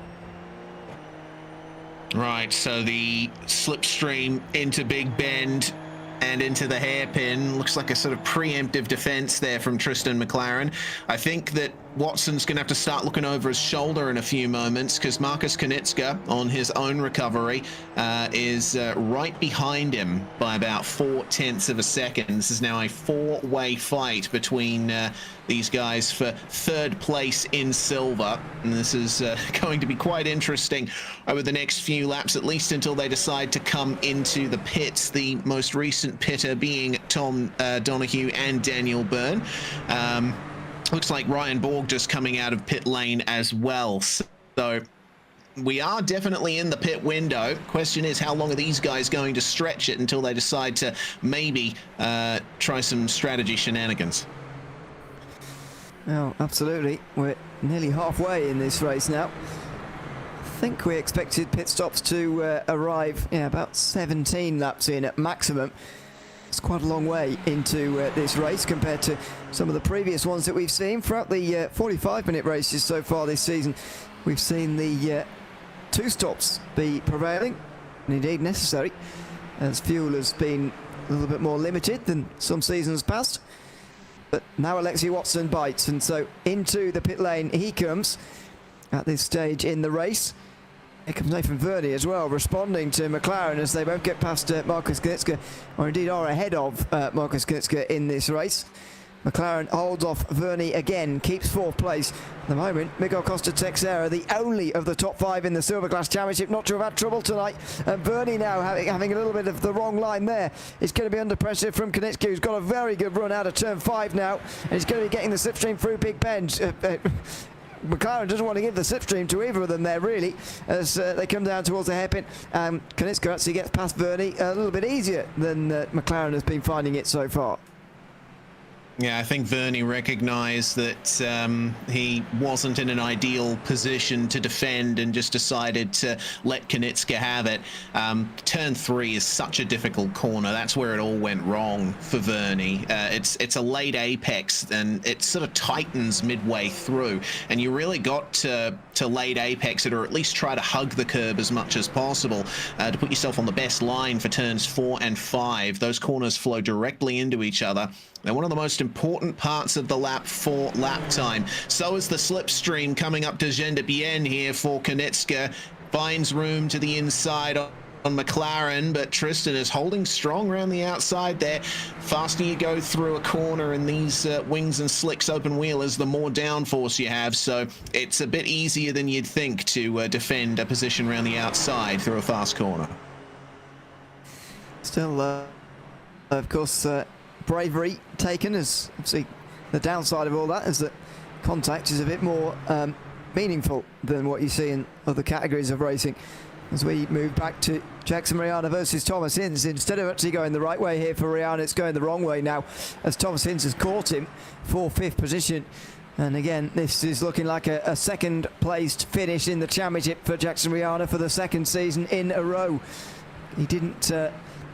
Right, so the slipstream into Big Bend and into the hairpin. Looks like a sort of preemptive defense there from Tristan McLaren. I think that Watson's going to have to start looking over his shoulder in a few moments, because Marcus Konitska, on his own recovery, is right behind him by about 0.4 of a second. This is now a 4-way fight between these guys for third place in silver, and this is going to be quite interesting over the next few laps, at least until they decide to come into the pits, the most recent pitter being Tom Donahue and Daniel Byrne. Looks like Ryan Borg just coming out of pit lane as well. So we are definitely in the pit window. Question is, how long are these guys going to stretch it until they decide to maybe try some strategy shenanigans? Oh, absolutely. We're nearly halfway in this race now. I think we expected pit stops to arrive about 17 laps in at maximum. It's quite a long way into this race compared to some of the previous ones that we've seen throughout the 45-minute races so far this season. We've seen the 2 stops be prevailing, and indeed necessary, as fuel has been a little bit more limited than some seasons past. But now Alexi Watson bites, and so into the pit lane he comes at this stage in the race. Here comes Nathan Verney as well, responding to McLaren as they both get past Marcus Gnitska, or indeed are ahead of Marcus Gnitska in this race. McLaren holds off Verney again, keeps 4th place. At the moment, Miguel Costa Texeira, the only of the top 5 in the Silverglass Championship, not to have had trouble tonight. And Verney now having a little bit of the wrong line there. He's going to be under pressure from Gnitska, who's got a very good run out of turn 5 now. And he's going to be getting the slipstream through Big Bend. McLaren doesn't want to give the slipstream to either of them there, really, as they come down towards the hairpin. Gnitska actually gets past Verney a little bit easier than McLaren has been finding it so far. Yeah, I think Verney recognised that he wasn't in an ideal position to defend and just decided to let Gnitska have it. Turn 3 is such a difficult corner. That's where it all went wrong for Verney. It's a late apex, and it sort of tightens midway through, and you really got to late apex it, or at least try to hug the curb as much as possible to put yourself on the best line for turns 4 and 5. Those corners flow directly into each other. They're one of the most important parts of the lap for lap time. So is the slipstream coming up to Gendebien here for Gnitska. Finds room to the inside on McLaren, but Tristan is holding strong around the outside there. Faster you go through a corner in these wings and slicks open wheelers, the more downforce you have. So it's a bit easier than you'd think to defend a position around the outside through a fast corner. Still, of course, bravery taken, as obviously the downside of all that is that contact is a bit more meaningful than what you see in other categories of racing. As we move back to Jackson Rihanna versus Thomas Hinz, instead of actually going the right way here for Rihanna, it's going the wrong way now, as Thomas Hinz has caught him for 5th position. And again, this is looking like a second placed finish in the championship for Jackson Rihanna for the 2nd season in a row. He didn't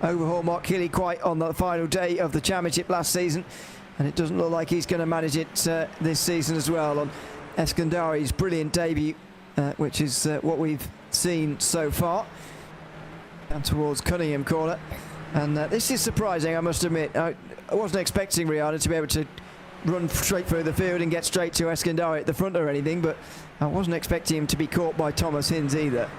overhaul Mark Healy quite on the final day of the championship last season, and it doesn't look like he's going to manage it this season as well on Eskandari's brilliant debut, which is what we've seen so far. Down towards Cunningham corner, and this is surprising, I must admit. I wasn't expecting Rihanna to be able to run straight through the field and get straight to Eskandari at the front or anything, but I wasn't expecting him to be caught by Thomas Hinz either.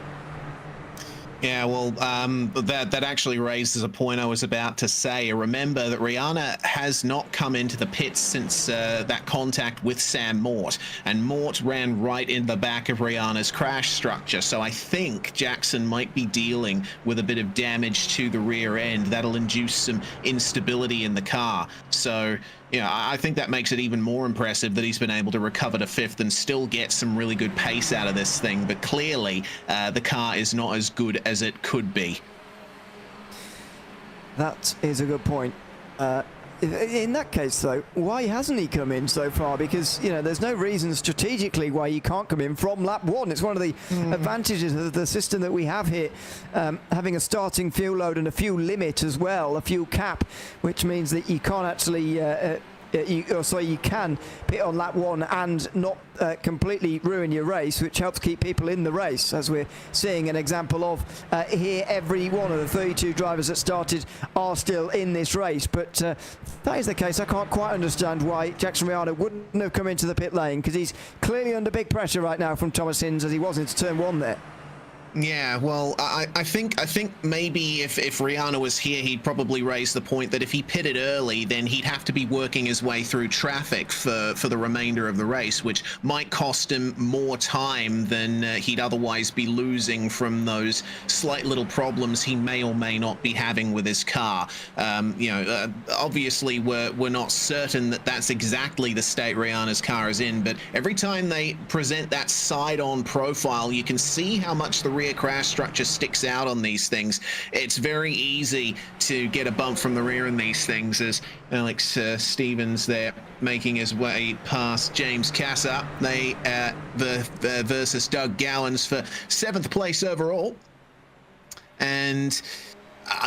Yeah, well, that actually raises a point I was about to say. Remember that Rihanna has not come into the pits since that contact with Sam Mort, and Mort ran right in the back of Rihanna's crash structure. So I think Jackson might be dealing with a bit of damage to the rear end. That'll induce some instability in the car. So, yeah, I think that makes it even more impressive that he's been able to recover to 5th and still get some really good pace out of this thing. But clearly, the car is not as good as it could be. That is a good point. In that case, though, why hasn't he come in so far? Because, you know, there's no reason strategically why he can't come in from lap 1. It's one of the advantages of the system that we have here, having a starting fuel load and a fuel limit as well, a fuel cap, which means that you can't actually you can pit on lap 1 and not completely ruin your race, which helps keep people in the race, as we're seeing an example of here. Every one of the 32 drivers that started are still in this race, but if that is the case, I can't quite understand why Jackson Rihanna wouldn't have come into the pit lane, because he's clearly under big pressure right now from Thomas Hinz as he was into turn 1 there. Yeah, well, I think maybe if Rihanna was here, he'd probably raise the point that if he pitted early, then he'd have to be working his way through traffic for the remainder of the race, which might cost him more time than he'd otherwise be losing from those slight little problems he may or may not be having with his car. Obviously, we're not certain that that's exactly the state Rihanna's car is in, but every time they present that side-on profile, you can see how much the rear crash structure sticks out on these things. It's very easy to get a bump from the rear in these things, as Alex Stevens there making his way past James Casa. They versus Doug Gowans for 7th place overall. And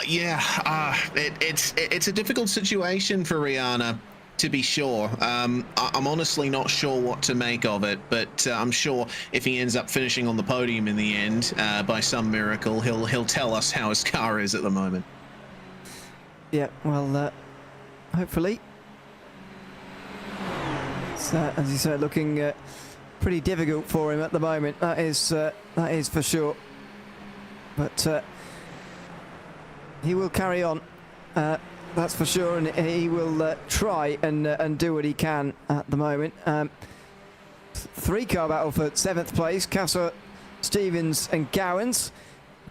It's a difficult situation for Rihanna, to be sure. I'm honestly not sure what to make of it, but I'm sure if he ends up finishing on the podium in the end, by some miracle, he'll tell us how his car is at the moment. Yeah, well, hopefully. It's, as you say, looking pretty difficult for him at the moment. That is for sure. But he will carry on. That's for sure, and he will try and do what he can at the moment. Three-car battle for 7th place. Cassar, Stevens and Gowans.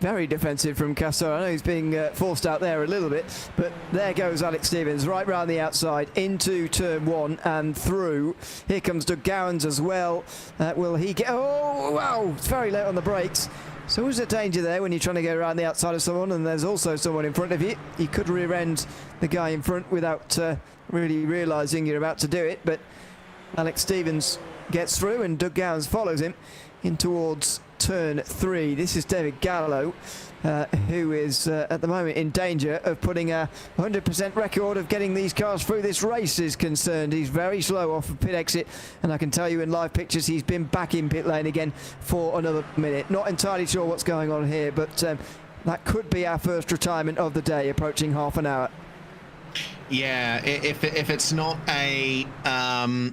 Very defensive from Cassar. I know he's being forced out there a little bit, but there goes Alex Stevens right round the outside into turn 1 and through. Here comes Doug Gowans as well. Will he get... Oh, wow! It's very late on the brakes. So there's a danger there when you're trying to go around the outside of someone and there's also someone in front of you. You could rear-end the guy in front without really realising you're about to do it, but Alex Stevens gets through and Doug Gowans follows him in towards turn 3. This is David Gallo, who is at the moment in danger of putting a 100% record of getting these cars through this race is concerned. He's very slow off of pit exit, and I can tell you in live pictures he's been back in pit lane again for another minute. Not entirely sure what's going on here, but that could be our first retirement of the day, approaching half an hour. Yeah, if it's not a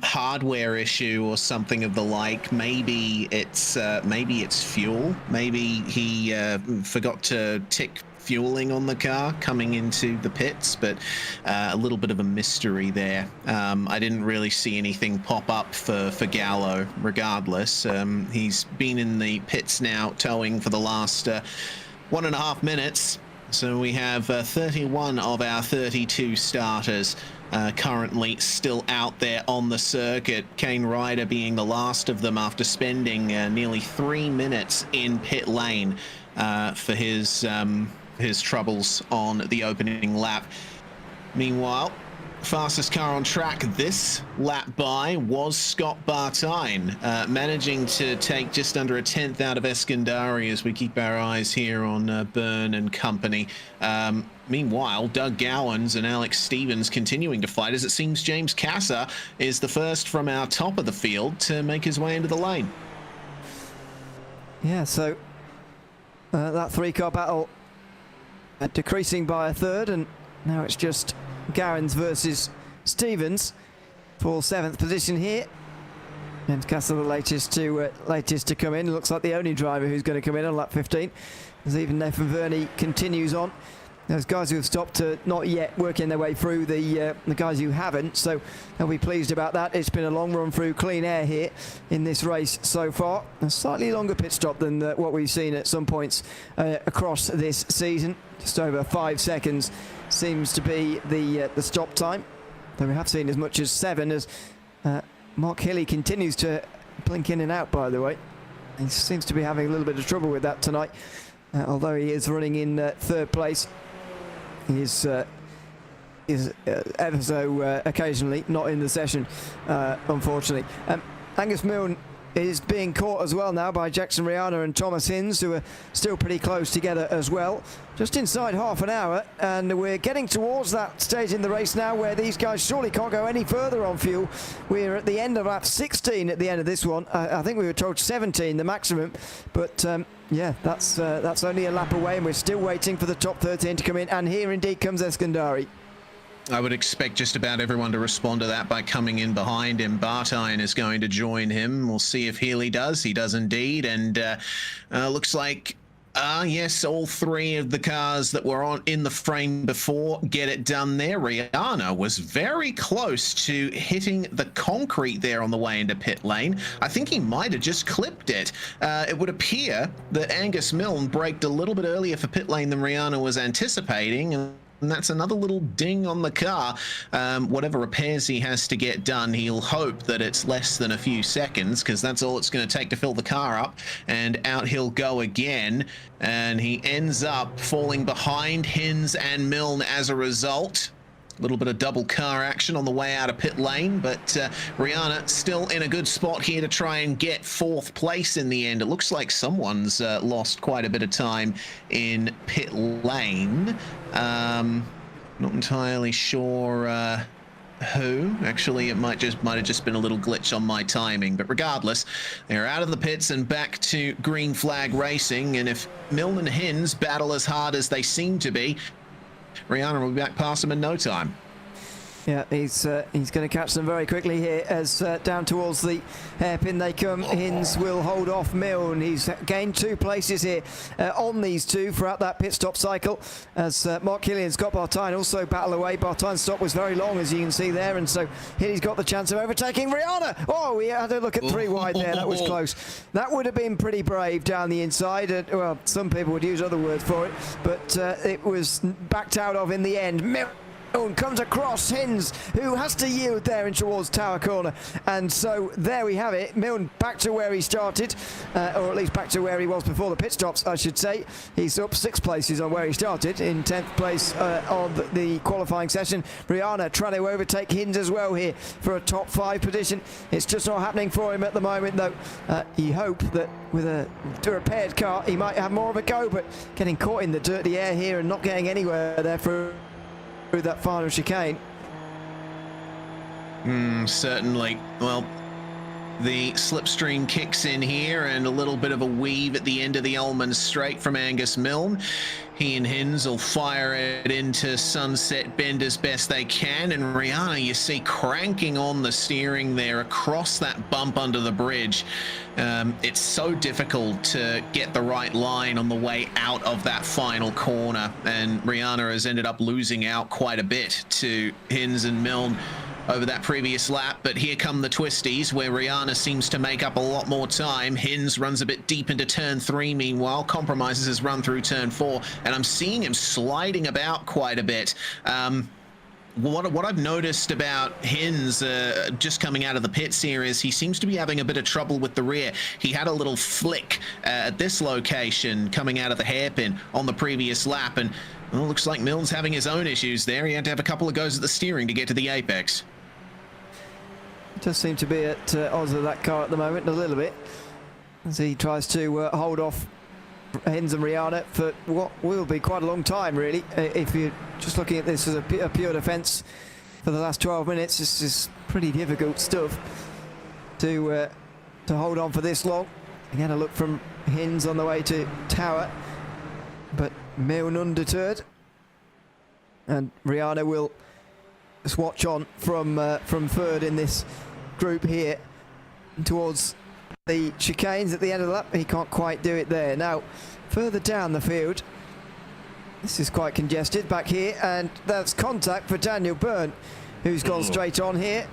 hardware issue or something of the like, maybe it's fuel. Maybe he forgot to tick fueling on the car coming into the pits, but a little bit of a mystery there. I didn't really see anything pop up for Gallo. Regardless, he's been in the pits now, towing for the last 1.5 minutes. So we have 31 of our 32 starters currently still out there on the circuit. Kane Ryder being the last of them after spending nearly 3 minutes in pit lane for his troubles on the opening lap. Meanwhile, fastest car on track this lap by was Scott Bartine, managing to take just under a 10th out of Eskandari as we keep our eyes here on Byrne and company. Meanwhile, Doug Gowans and Alex Stevens continuing to fight, as it seems James Cassar is the first from our top of the field to make his way into the lane. Yeah, so that 3-car battle decreasing by a third, and now it's just Gowans versus Stevens for 7th position here. James Cassar, the latest to come in. Looks like the only driver who's going to come in on lap 15. As even Nathan Verney continues on. Those guys who have stopped are not yet working their way through the guys who haven't, so they'll be pleased about that. It's been a long run through clean air here in this race so far. A slightly longer pit stop than what we've seen at some points across this season. Just over 5 seconds seems to be the stop time. Though we have seen as much as 7 as Mark Hilly continues to blink in and out, by the way. He seems to be having a little bit of trouble with that tonight, although he is running in 3rd place. He is ever so occasionally not in the session, unfortunately. Angus Milne is being caught as well now by Jackson Rihanna and Thomas Hinds, who are still pretty close together as well. Just inside half an hour, and we're getting towards that stage in the race now where these guys surely can't go any further on fuel. We're at the end of lap 16 at the end of this one. I think we were told 17 the maximum, but yeah, that's only a lap away, and we're still waiting for the top 13 to come in, and here indeed comes Eskandari. I would expect just about everyone to respond to that by coming in behind him. Bartine is going to join him. We'll see if Healy does. He does indeed. And looks like, yes, all 3 of the cars that were in the frame before get it done there. Rihanna was very close to hitting the concrete there on the way into pit lane. I think he might have just clipped it. It would appear that Angus Milne braked a little bit earlier for pit lane than Rihanna was anticipating. And that's another little ding on the car. Whatever repairs he has to get done, he'll hope that it's less than a few seconds, because that's all it's going to take to fill the car up. And out he'll go again. And he ends up falling behind Hinds and Milne as a result. A little bit of double car action on the way out of pit lane, but Rihanna still in a good spot here to try and get 4th place in the end. It looks like someone's lost quite a bit of time in pit lane. Not entirely sure who. Actually, it might have just been a little glitch on my timing, but regardless, they're out of the pits and back to green flag racing. And if Milne and Hinz battle as hard as they seem to be, Rihanna will be back past him in no time. Yeah, he's going to catch them very quickly here as down towards the hairpin they come. Hinz will hold off Milne. He's gained 2 places here on these two throughout that pit stop cycle as Mark Killian's got Bartine also battle away. Bartine's stop was very long, as you can see there, and so here he's got the chance of overtaking Rihanna. Oh, we had a look at 3 wide there. That was close. That would have been pretty brave down the inside. Well, some people would use other words for it, but it was backed out of in the end. Comes across Hinz, who has to yield there in towards Tower Corner, and so there we have it. Milne back to where he started, or at least back to where he was before the pit stops, I should say. He's up 6 places on where he started, in 10th place of the qualifying session. Rihanna trying to overtake Hinz as well here for a top 5 position. It's just not happening for him at the moment, though. He hoped that with a repaired car he might have more of a go, but getting caught in the dirty air here and not getting anywhere there through that final chicane. Certainly. Well, the slipstream kicks in here and a little bit of a weave at the end of the Ullman straight from Angus Milne. He and Hinz will fire it into Sunset Bend as best they can, and Rihanna, you see, cranking on the steering there across that bump under the bridge. It's so difficult to get the right line on the way out of that final corner, and Rihanna has ended up losing out quite a bit to Hinz and Milne over that previous lap. But here come the twisties, where Rihanna seems to make up a lot more time. Hinz runs a bit deep into turn 3, meanwhile compromises his run through turn 4, and I'm seeing him sliding about quite a bit. What I've noticed about Hinz just coming out of the pits here is he seems to be having a bit of trouble with the rear. He had a little flick at this location coming out of the hairpin on the previous lap, and well, looks like Milne's having his own issues there. He had to have a couple of goes at the steering to get to the apex. Does seem to be at odds with that car at the moment a little bit, as he tries to hold off Hinz and Rihanna for what will be quite a long time, really. If you're just looking at this as a pure defence for the last 12 minutes, this is pretty difficult stuff to hold on for this long. Again, a look from Hinz on the way to Tower, but Milne undeterred, and Rihanna will just watch on from 3rd in this group here towards the chicanes at the end of the lap. He can't quite do it there. Now, further down the field, this is quite congested back here, and that's contact for Daniel Byrne, who's gone straight on here.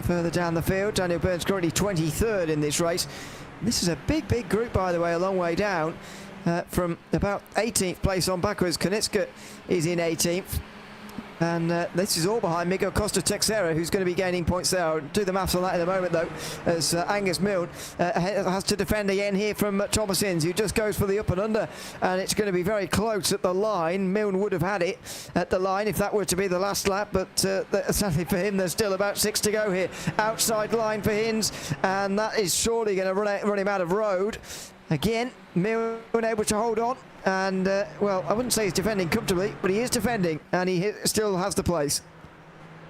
Further down the field, Daniel Byrne's currently 23rd in this race. This is a big group, by the way, a long way down. From about 18th place on backwards, Konitska is in 18th. And this is all behind Miguel Costa Texera, who's going to be gaining points there. I'll do the maths on that in a moment, though, as Angus Milne has to defend again here from Thomas Hinz, who just goes for the up and under, and it's going to be very close at the line. Milne would have had it at the line if that were to be the last lap, but sadly for him, there's still about 6 to go here. Outside line for Hinz, and that is surely going to run him out of road. Again, Milne able to hold on, and well, I wouldn't say he's defending comfortably, but he is defending, and he still has the place.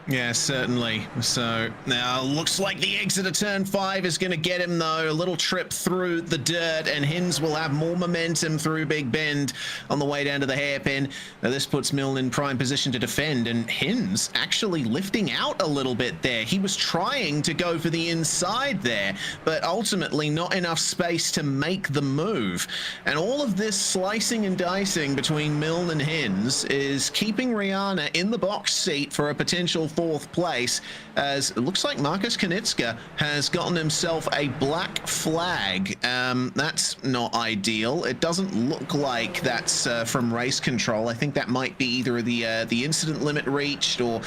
Yeah, certainly. So now looks like the exit of turn 5 is going to get him, though. A little trip through the dirt, and Hinz will have more momentum through Big Bend on the way down to the hairpin. Now this puts Milne in prime position to defend, and Hinz actually lifting out a little bit there. He was trying to go for the inside there, but ultimately not enough space to make the move. And all of this slicing and dicing between Milne and Hinz is keeping Rihanna in the box seat for a potential 4th place, as it looks like Marcus Konitska has gotten himself a black flag. That's not ideal. It doesn't look like that's from race control. I think that might be either the incident limit reached or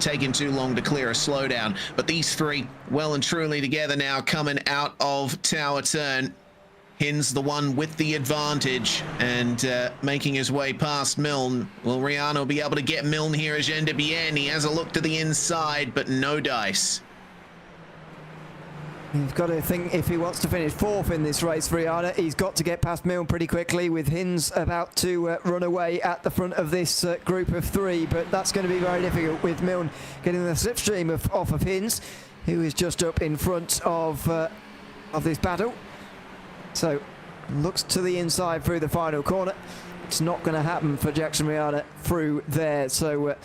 taking too long to clear a slowdown. But these three well and truly together now coming out of Tower Turn. Hin's the one with the advantage and making his way past Milne. Will Rihanna be able to get Milne here as Jean de Bien? He has a look to the inside, but no dice. He's got to think if he wants to finish fourth in this race, Rihanna, he's got to get past Milne pretty quickly, with Hin's about to run away at the front of this group of three. But that's going to be very difficult, with Milne getting the slipstream off of Hin's, who is just up in front of this battle. So looks to the inside through the final corner. It's not going to happen for Jackson Rihanna through there. So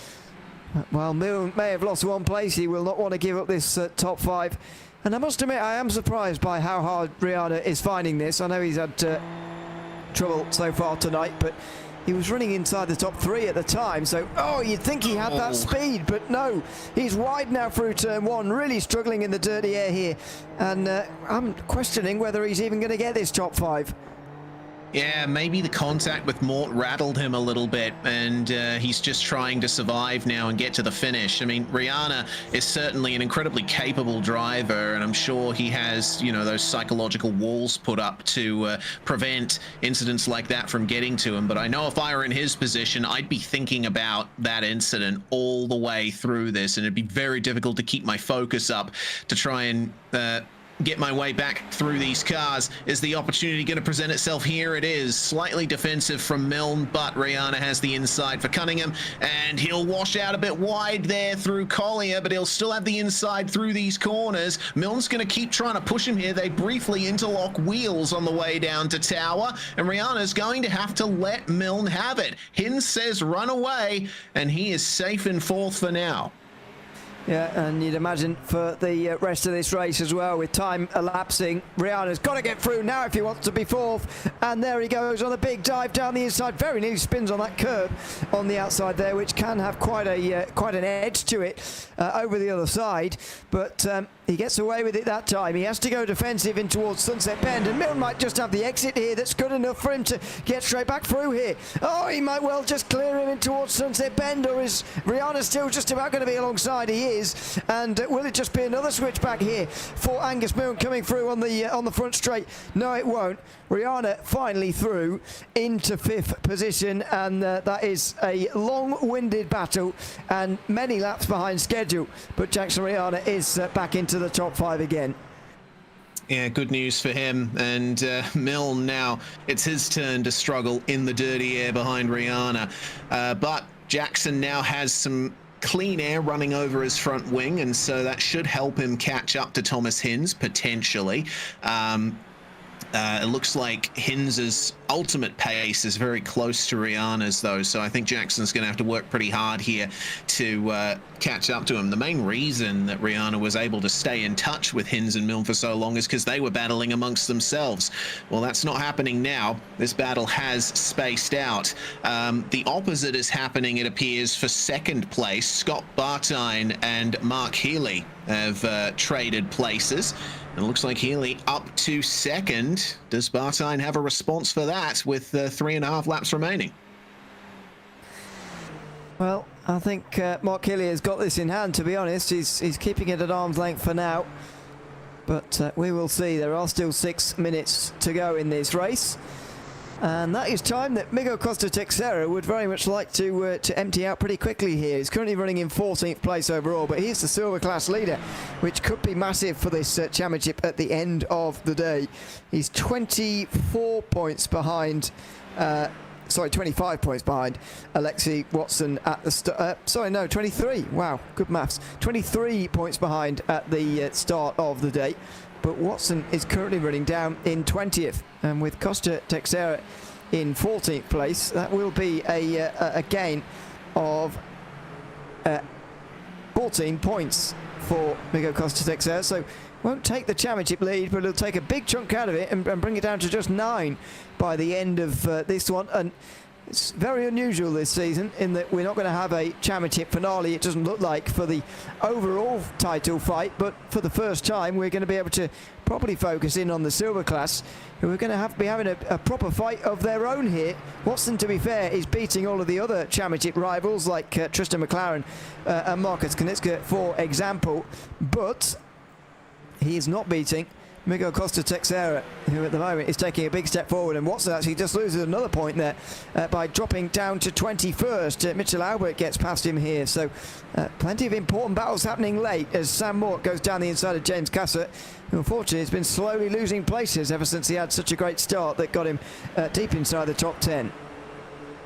while Milne may have lost one place, he will not want to give up this top five. And I must admit, I am surprised by how hard Rihanna is finding this. I know he's had trouble so far tonight, but he was running inside the top three at the time. So, you'd think he had that speed, but no. He's wide now through turn one, really struggling in the dirty air here. And I'm questioning whether he's even going to get this top five. Yeah, maybe the contact with Mort rattled him a little bit, and he's just trying to survive now and get to the finish. I mean, Rihanna is certainly an incredibly capable driver, and I'm sure he has, you know, those psychological walls put up to prevent incidents like that from getting to him. But I know if I were in his position, I'd be thinking about that incident all the way through this, and it'd be very difficult to keep my focus up to try and get my way back through these cars. Is the opportunity going to present itself? Here it is. Slightly defensive from Milne, but Rihanna has the inside for Cunningham, and he'll wash out a bit wide there through Collier, but he'll still have the inside through these corners. Milne's going to keep trying to push him here. They briefly interlock wheels on the way down to Tower, and Rihanna's going to have to let Milne have it. Hin says run away, and he is safe in fourth for now. Yeah, and you'd imagine for the rest of this race as well, with time elapsing, Rihanna's got to get through now if he wants to be fourth. And there he goes on a big dive down the inside. Very nearly spins on that curb on the outside there, which can have quite an edge to it over the other side. But he gets away with it that time. He has to go defensive in towards Sunset Bend, and Milne might just have the exit here that's good enough for him to get straight back through here. Oh, he might well just clear him in towards Sunset Bend, or is Rihanna still just about going to be alongside? He is. And will it just be another switch back here for Angus Milne coming through on the front straight? No, it won't. Rihanna finally through into fifth position, and that is a long-winded battle and many laps behind schedule. But Jackson Rihanna is back into the top five again. Yeah, good news for him. And Milne now, it's his turn to struggle in the dirty air behind Rihanna. But Jackson now has some clean air running over his front wing, and so that should help him catch up to Thomas Hin's potentially. It looks like Hin's ultimate pace is very close to Rihanna's, though, so I think Jackson's going to have to work pretty hard here to catch up to him. The main reason that Rihanna was able to stay in touch with Hin's and Milne for so long is because they were battling amongst themselves. Well, that's not happening now. This battle has spaced out. The opposite is happening, it appears, for second place. Scott Bartine and Mark Healy have traded places. And it looks like Healy up to second. Does Bartine have a response for that with 3.5 laps remaining? Well, I think Mark Healy has got this in hand, to be honest. He's keeping it at arm's length for now. But we will see. There are still 6 minutes to go in this race. And that is time that Miguel Costa Texeira would very much like to empty out pretty quickly here. He's currently running in 14th place overall, but he's the silver class leader, which could be massive for this championship at the end of the day. He's 24 points behind, 25 points behind Alexi Watson at the start. 23. Wow, good maths. 23 points behind at the start of the day. But Watson is currently running down in 20th, and with Costa Texeira in 14th place, that will be a gain of 14 points for Miguel Costa Texeira. So won't take the championship lead, but it'll take a big chunk out of it and bring it down to just 9 by the end of this one. And it's very unusual this season in that we're not going to have a championship finale, it doesn't look like, for the overall title fight, but for the first time we're going to be able to properly focus in on the silver class, who are going to be having a proper fight of their own here. Watson, to be fair, is beating all of the other championship rivals like Tristan McLaren and Marcus Knitska, for example, but he is not beating Miguel Costa Texera, who at the moment is taking a big step forward, and Watson actually just loses another point there by dropping down to 21st. Mitchell Albert gets past him here, so plenty of important battles happening late as Sam Mort goes down the inside of James Casser, who unfortunately has been slowly losing places ever since he had such a great start that got him deep inside the top 10.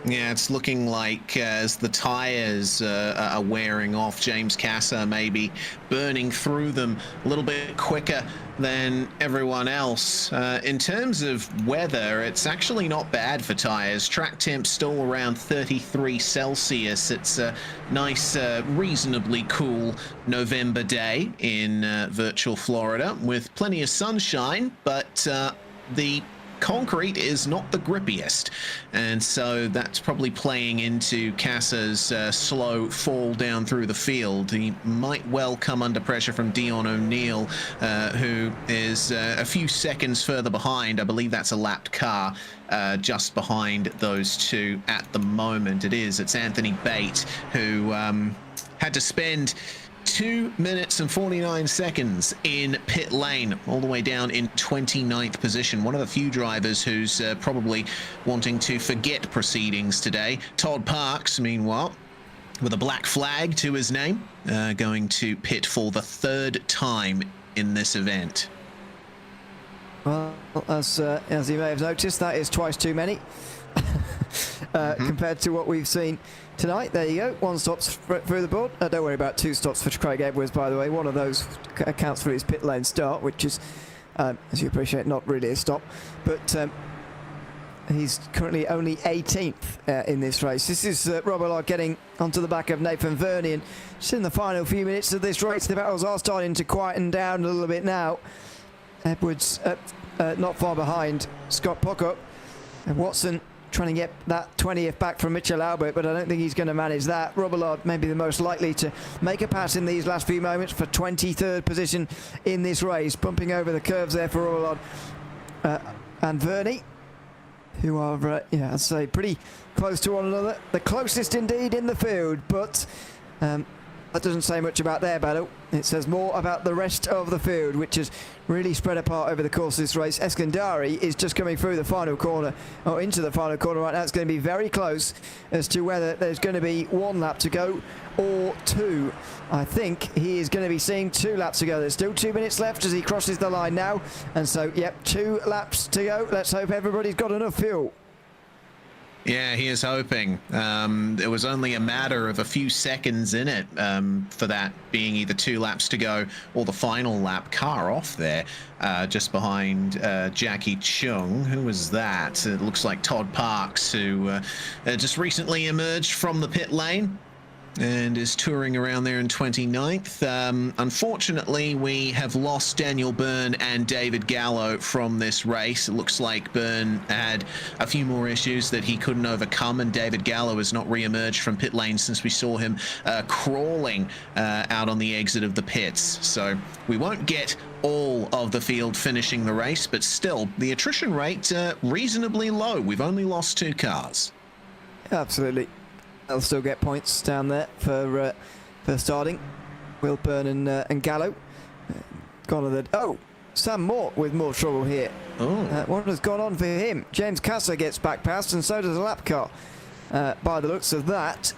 Yeah, it's looking like as the tyres are wearing off, James Casser maybe burning through them a little bit quicker than everyone else. In terms of weather, it's actually not bad for tyres. Track temp still around 33 Celsius. It's a nice, reasonably cool November day in virtual Florida with plenty of sunshine, but the concrete is not the grippiest, and so that's probably playing into Casser's slow fall down through the field. He might well come under pressure from Dion O'Neill, who is a few seconds further behind. I believe that's a lapped car just behind those two at the moment. It's Anthony Bate, who had to spend 2 minutes and 49 seconds in pit lane, all the way down in 29th position. One of the few drivers who's probably wanting to forget proceedings today. Todd Parks, meanwhile, with a black flag to his name, going to pit for the third time in this event. Well, as you may have noticed, that is twice too many compared to what we've seen tonight. There you go, one stop's through the board. Don't worry about 2 stops for Craig Edwards, by the way. One of those accounts for his pit lane start, which is, as you appreciate, not really a stop. But he's currently only 18th in this race. This is Rob Allard getting onto the back of Nathan Verney, and just in the final few minutes of this race, the battles are starting to quieten down a little bit now. Edwards not far behind Scott Pockup, and Watson trying to get that 20th back from Mitchell Albert, but I don't think he's going to manage that. Rob Allard may be the most likely to make a pass in these last few moments for 23rd position in this race, bumping over the curves there for Rob Allard and Verney, who are, I'd say, pretty close to one another. The closest indeed in the field, but that doesn't say much about their battle. It says more about the rest of the field, which is really spread apart over the course of this race. Eskandari is just coming through the final corner, or into the final corner right now. It's going to be very close as to whether there's going to be 1 lap to go or 2. I think he is going to be seeing 2 laps to go. There's still 2 minutes left as he crosses the line now. And so, yep, 2 laps to go. Let's hope everybody's got enough fuel. Yeah, he is hoping. It was only a matter of a few seconds in it for that being either 2 laps to go or the final lap. Car off there, just behind Jackie Chung. Who was that? It looks like Todd Parks, who just recently emerged from the pit lane and is touring around there in 29th. Unfortunately, we have lost Daniel Byrne and David Gallo from this race. It looks like Byrne had a few more issues that he couldn't overcome, and David Gallo has not re-emerged from pit lane since we saw him crawling out on the exit of the pits. So we won't get all of the field finishing the race, but still, the attrition rate reasonably low. We've only lost 2 cars. Absolutely. They'll still get points down there for starting. Will Byrne and Gallo. Gone on the... Oh, Sam Mort with more trouble here. Oh. What has gone on for him? James Casser gets back past, and so does a lap car. By the looks of that,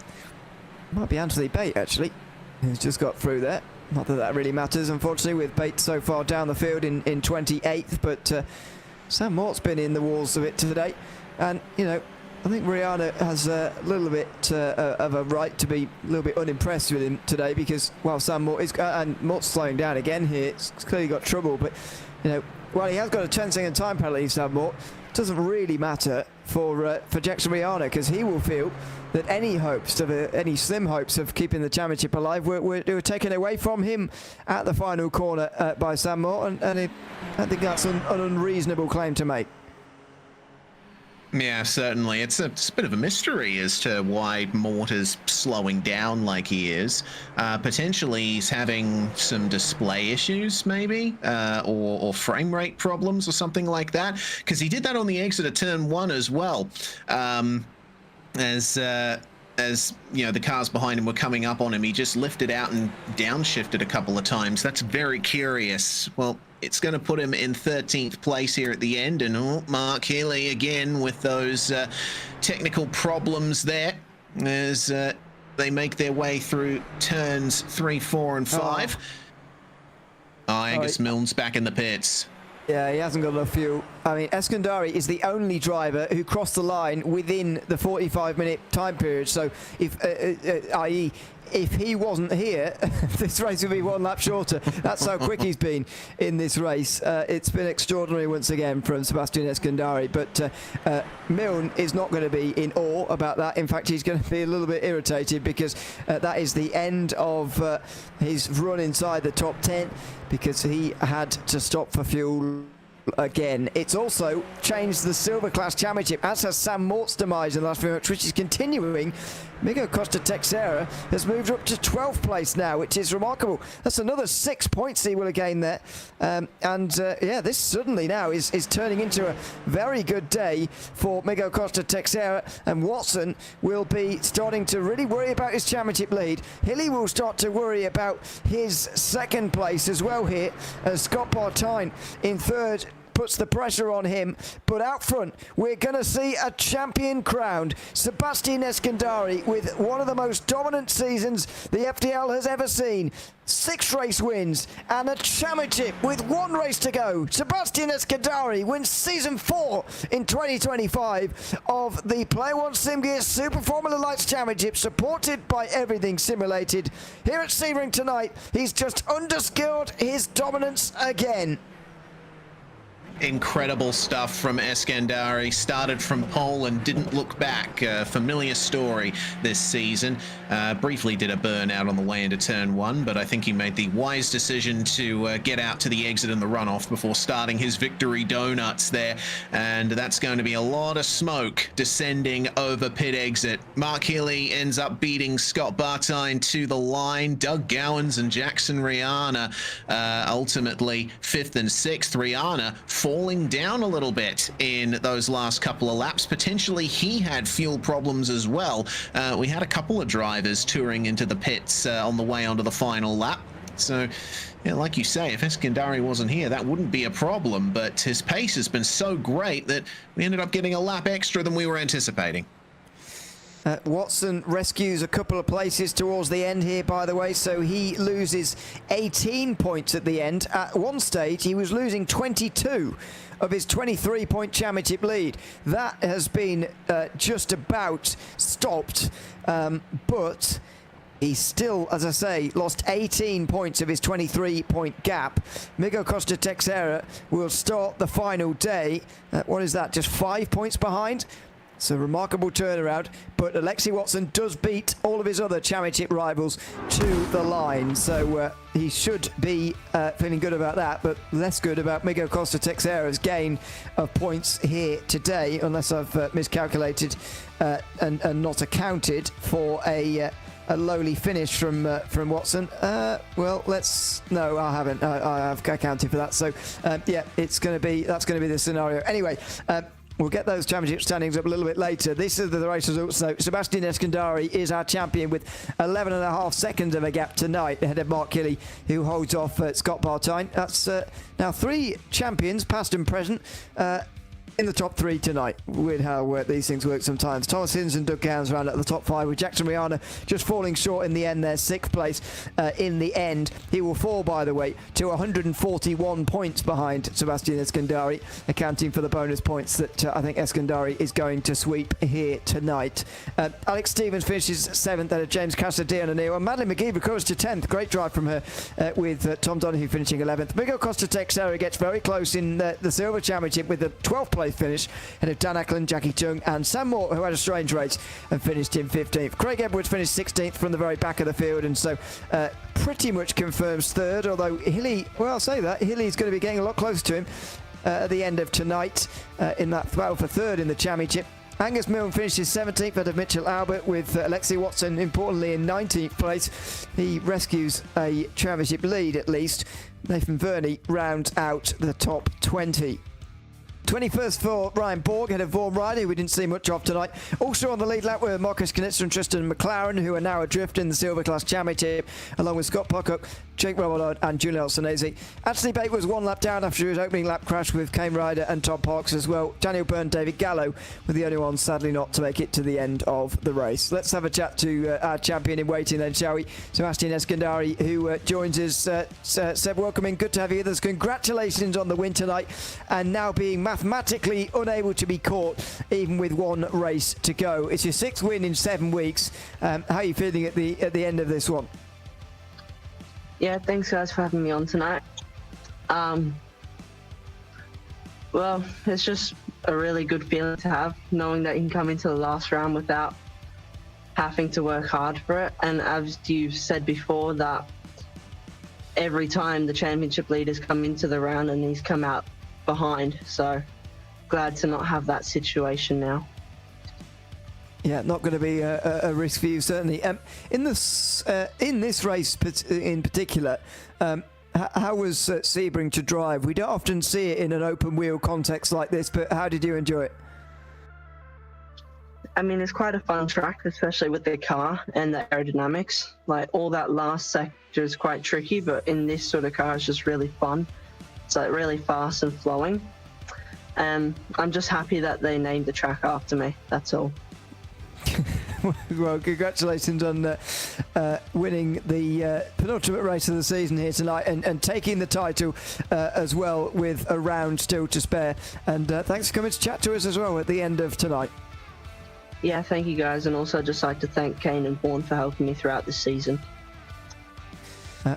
might be Anthony Bate actually, who's just got through there. Not that that really matters, unfortunately, with Bate so far down the field in 28th. But Sam Mort's been in the walls a bit today, and you know, I think Rihanna has a little bit of a right to be a little bit unimpressed with him today, because while Sam Mort is, and Mort's slowing down again here, it's clearly got trouble, but you know, while he has got a 10-second time penalty, Sam Mort, it doesn't really matter for Jackson Rihanna, because he will feel that any hopes of any slim hopes of keeping the championship alive were taken away from him at the final corner by Sam Mort, and I think that's an unreasonable claim to make. Yeah, certainly. It's a bit of a mystery as to why Mort is slowing down like he is. Potentially he's having some display issues, maybe, or frame rate problems or something like that, because he did that on the exit of turn 1 as well. As as you know, the cars behind him were coming up on him, he just lifted out and downshifted a couple of times. That's very curious. Well, it's going to put him in 13th place here at the end. And Mark Healy again with those technical problems there as they make their way through turns 3, 4, and 5. Angus Milne's back in the pits. Yeah, he hasn't got enough fuel. I mean, Eskandari is the only driver who crossed the line within the 45-minute time period. So, i.e., if he wasn't here, this race would be 1 lap shorter. That's how quick he's been in this race. It's been extraordinary once again from Sebastian Eskandari. But Milne is not going to be in awe about that. In fact, he's going to be a little bit irritated because that is the end of his run inside the top 10 because he had to stop for fuel again. It's also changed the Silver Class Championship, as has Sam Mort's demise in the last few months, which is continuing. Miguel Costa Texeira has moved up to 12th place now, which is remarkable. That's another 6 points he will have gained there. Yeah, this suddenly now is turning into a very good day for Miguel Costa Texeira, and Watson will be starting to really worry about his championship lead. Hilly will start to worry about his second place as well here, as Scott Bartine in third puts the pressure on him. But out front, we're going to see a champion crowned. Sebastian Eskandari with one of the most dominant seasons the FDL has ever seen. 6 race wins and a championship with 1 race to go. Sebastian Eskandari wins season 4 in 2025 of the Player1 Sim Gear Super Formula Lights Championship, supported by Everything Simulated. Here at Sebring tonight, he's just underscored his dominance again. Incredible stuff from Eskandari. Started from pole and didn't look back. Familiar story this season. Briefly did a burnout on the way into turn 1, but I think he made the wise decision to get out to the exit and the runoff before starting his victory donuts there. And that's going to be a lot of smoke descending over pit exit. Mark Healy ends up beating Scott Bartine to the line. Doug Gowans and Jackson Rihanna ultimately 5th and 6th. Rihanna falling down a little bit in those last couple of laps. Potentially he had fuel problems as well. We had a couple of drivers touring into the pits on the way onto the final lap. So, yeah, like you say, if Eskandari wasn't here, that wouldn't be a problem. But his pace has been so great that we ended up getting a lap extra than we were anticipating. Watson rescues a couple of places towards the end here, by the way, so he loses 18 points at the end. At one stage, he was losing 22 of his 23-point championship lead. That has been just about stopped, but he still, as I say, lost 18 points of his 23-point gap. Miguel Costa Texeira will start the final day. What is that, just 5 points behind? It's a remarkable turnaround, but Alexi Watson does beat all of his other championship rivals to the line, so he should be feeling good about that, but less good about Miguel Costa Texeira's gain of points here today, unless I've miscalculated and not accounted for a lowly finish from Watson. Well, no, I haven't. I have accounted for that. So yeah, that's going to be the scenario. Anyway. We'll get those championship standings up a little bit later. This is the race results. So Sebastian Eskandari is our champion with 11.5 seconds of a gap tonight ahead of Mark Healy, who holds off Scott Bartine. That's now 3 champions, past and present, in the top 3 tonight. Weird how these things work sometimes. Thomas Hinz and Doug Gowans round at the top 5, with Jackson Rihanna just falling short in the end there, 6th place in the end. He will fall, by the way, to 141 points behind Sebastian Eskandari, accounting for the bonus points that I think Eskandari is going to sweep here tonight. Alex Stevens finishes 7th out of James Casadeo and Neil, and Madeline McGee recovers to 10th. Great drive from her with Tom Donahue finishing 11th. Miguel Costa Texeira gets very close in the Silver Championship with the 12th place finish ahead of Dan Ackland, Jackie Chung and Sam Moore, who had a strange race and finished in 15th. Craig Edwards finished 16th from the very back of the field, and so pretty much confirms 3rd, although Hilly, well, I'll say that Hilly's going to be getting a lot closer to him at the end of tonight in that battle for 3rd in the championship. Angus Milne finishes 17th out of Mitchell Albert, with Alexi Watson importantly in 19th place. He rescues a championship lead at least. Nathan Verney rounds out the top 20. 21st for Ryan Borg, head of Vaughan Ryder, who we didn't see much of tonight. Also on the lead lap were Marcus Knitzer and Tristan McLaren, who are now adrift in the Silver Class Championship, along with Scott Pocock, Jake Robillard and Julian Alsanese. Anthony Bate was one lap down after his opening lap crash with Kane Ryder and Tom Parks as well. Daniel Byrne, David Gallo were the only ones, sadly, not to make it to the end of the race. Let's have a chat to our champion in waiting then, shall we? Sebastian Eskandari, who joins us. Seb, welcome in. Good to have you with us. Congratulations on the win tonight, and now being mathematically unable to be caught, even with one race to go. It's your 6th win in 7 weeks. How are you feeling at the end of this one? Yeah, thanks guys for having me on tonight. Well, it's just a really good feeling to have, knowing that you can come into the last round without having to work hard for it. And as you said before, that every time the championship leaders come into the round and these come out behind. So glad to not have that situation now. Yeah, not going to be a risk for you, certainly. In this race in particular, how was Sebring to drive? We don't often see it in an open wheel context like this, but how did you enjoy it? I mean, it's quite a fun track, especially with the car and the aerodynamics. Like, all that last sector is quite tricky, but in this sort of car, it's just really fun. It's like really fast and flowing. And I'm just happy that they named the track after me. That's all. Well, congratulations on winning the penultimate race of the season here tonight, and taking the title as well with a round still to spare. And thanks for coming to chat to us as well at the end of tonight. Yeah, thank you guys, and also I'd just like to thank Kane and Vaughan for helping me throughout this season.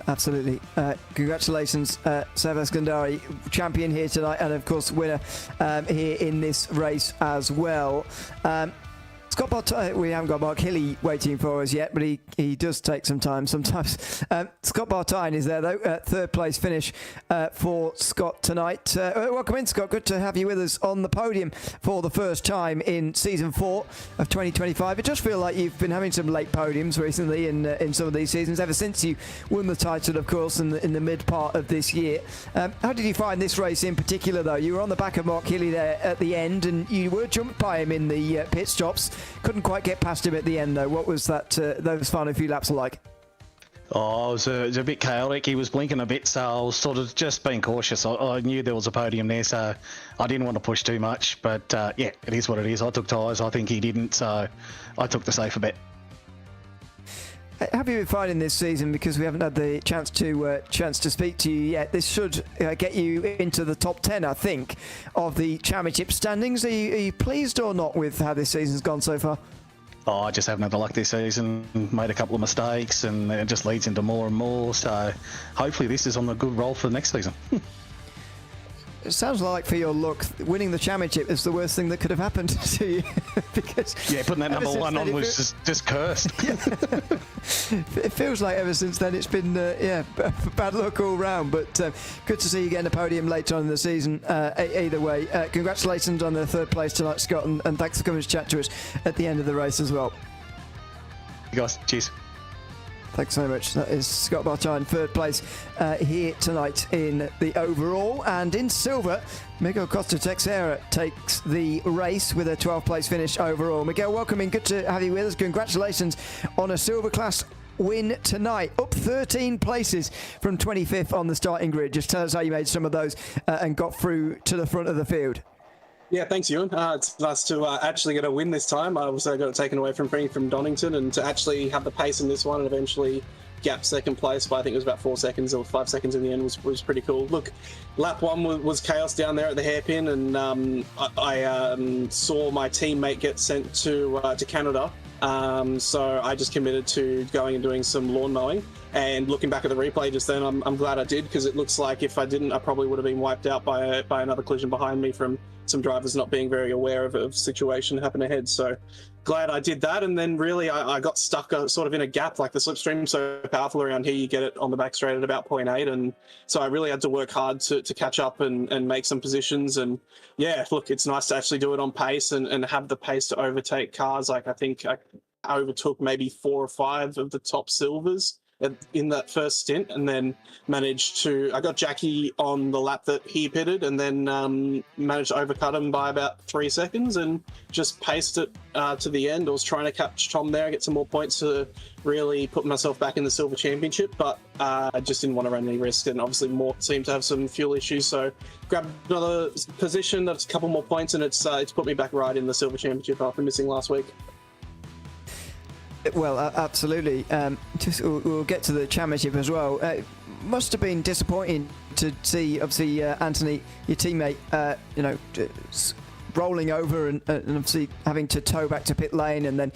Absolutely. Congratulations, Seb Eskandari, champion here tonight, and of course winner here in this race as well. Scott Bartine, we haven't got Mark Hilly waiting for us yet, but he does take some time sometimes. Scott Bartine is there though, 3rd place finish for Scott tonight. Welcome in, Scott. Good to have you with us on the podium for the first time in season 4 of 2025. It does feel like you've been having some late podiums recently in some of these seasons, ever since you won the title, of course, in the mid part of this year. How did you find this race in particular, though? You were on the back of Mark Hilly there at the end, and you were jumped by him in the pit stops. Couldn't quite get past him at the end, though. What was that? Those final few laps like? Oh, it was a bit chaotic. He was blinking a bit, so I was sort of just being cautious. I knew there was a podium there, so I didn't want to push too much. But yeah, it is what it is. I took tyres. I think he didn't, so I took the safer bet. How have you been finding this season? Because we haven't had the chance to speak to you yet. This should get you into the top 10, I think, of the championship standings. Are you pleased or not with how this season's gone so far? Oh, I just haven't had the luck this season. Made a couple of mistakes, and it just leads into more and more. So hopefully this is on the good roll for the next season. It sounds like, for your luck, winning the championship is the worst thing that could have happened to you. Because yeah, putting that number 1 on was just cursed. It feels like ever since then it's been bad luck all round. But good to see you getting a podium later on in the season. Either way, congratulations on the 3rd place tonight, Scott, and thanks for coming to chat to us at the end of the race as well. You guys, cheers. Thanks so much. That is Scott Bartine, 3rd place here tonight in the overall. And in silver, Miguel Costa Texeira takes the race with a 12th place finish overall. Miguel, welcome in. Good to have you with us. Congratulations on a silver class win tonight. Up 13 places from 25th on the starting grid. Just tell us how you made some of those and got through to the front of the field. Yeah, thanks, Ewan. It's nice to actually get a win this time. I also got it taken away from Donington, and to actually have the pace in this one and eventually gap 2nd place by, I think it was about 4 seconds or 5 seconds in the end was pretty cool. Look, lap 1 was chaos down there at the hairpin, and I saw my teammate get sent to Canada. So I just committed to going and doing some lawn mowing. And looking back at the replay just then, I'm glad I did, because it looks like if I didn't, I probably would have been wiped out by another collision behind me from some drivers not being very aware of a situation happening ahead. So glad I did that. And then really I got stuck sort of in a gap. Like, the slipstream's so powerful around here, you get it on the back straight at about 0.8. And so I really had to work hard to catch up and make some positions. And yeah, look, it's nice to actually do it on pace and have the pace to overtake cars. Like, I think I overtook maybe 4 or 5 of the top silvers in that first stint, and then I got Jackie on the lap that he pitted, and then managed to overcut him by about 3 seconds and just paced it to the end. I was trying to catch Tom there, get some more points to really put myself back in the Silver Championship, but I just didn't want to run any risk, and obviously Mort seemed to have some fuel issues, so grabbed another position, that's a couple more points, and it's put me back right in the Silver Championship after missing last week. Well, absolutely. We'll get to the championship as well. Must have been disappointing to see, obviously, Anthony, your teammate, rolling over and obviously having to tow back to pit lane, and then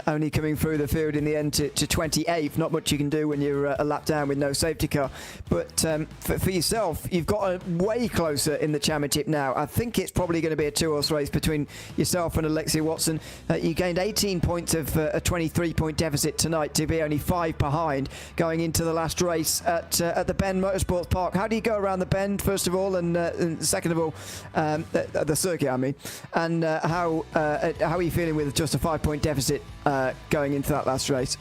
only coming through the field in the end to 28th. Not much you can do when you're a lap down with no safety car. But for yourself, you've got way closer in the championship now. I think it's probably going to be a 2-horse race between yourself and Alexia Watson. You gained 18 points of a 23-point deficit tonight to be only 5 behind going into the last race at the Bend Motorsports Park. How do you go around the Bend, first of all, and second of all, the circuit, I mean, and how are you feeling with just a 5-point deficit going into that last race?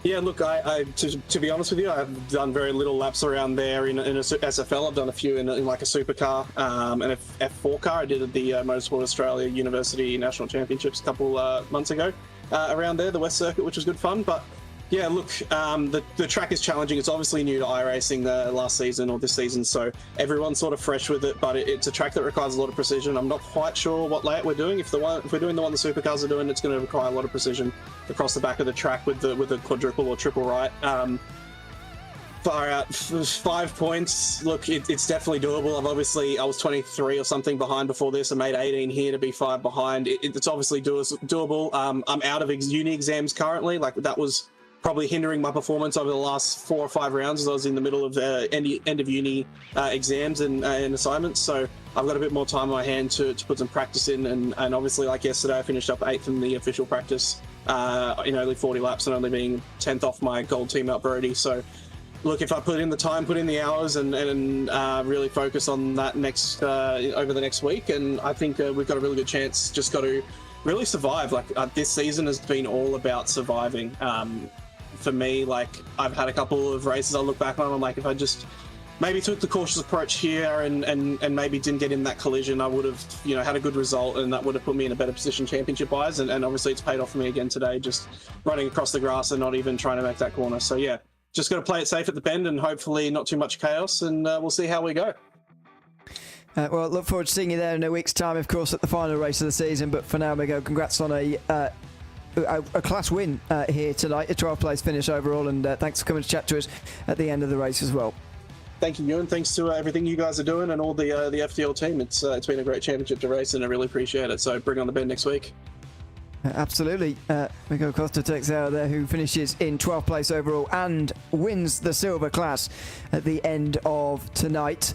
Yeah, look, to be honest with you, I've done very little laps around there in a SFL. I've done a few in like a supercar and a F4 car. I did at the Motorsport Australia University National Championships a couple months ago around there, the West Circuit, which was good fun. But yeah, look, the track is challenging. It's obviously new to iRacing last season or this season, so everyone's sort of fresh with it, but it's a track that requires a lot of precision. I'm not quite sure what layout we're doing. If we're doing the one the supercars are doing, it's going to require a lot of precision across the back of the track with the quadruple or triple right. Far out, 5 points. Look, it's definitely doable. I was 23 or something behind before this. I made 18 here to be 5 behind. It's obviously doable. I'm out of uni exams currently. Like, that was probably hindering my performance over the last 4 or 5 rounds as I was in the middle of end of uni exams and assignments. So I've got a bit more time on my hand to put some practice in. And obviously, like yesterday, I finished up 8th in the official practice in only 40 laps and only being 10th off my gold team out Brody. So look, if I put in the time, put in the hours, and really focus on that next over the next week, and I think we've got a really good chance. Just got to really survive. Like this season has been all about surviving. For me, like, I've had a couple of races I look back on, I'm like, if I just maybe took the cautious approach here and maybe didn't get in that collision, I would have, had a good result, and that would have put me in a better position championship-wise, and obviously it's paid off for me again today, just running across the grass and not even trying to make that corner. So yeah, just got to play it safe at the Bend and hopefully not too much chaos, and we'll see how we go. Well, look forward to seeing you there in a week's time, of course, at the final race of the season. But for now, Miguel, congrats on a class win here tonight, a 12th place finish overall, and thanks for coming to chat to us at the end of the race as well. Thank you, Ewan. Thanks to everything you guys are doing and all the FDL team. It's been a great championship to race, and I really appreciate it. So bring on the Bend next week. Absolutely. Miguel Costa takes out there, who finishes in 12th place overall and wins the silver class at the end of tonight.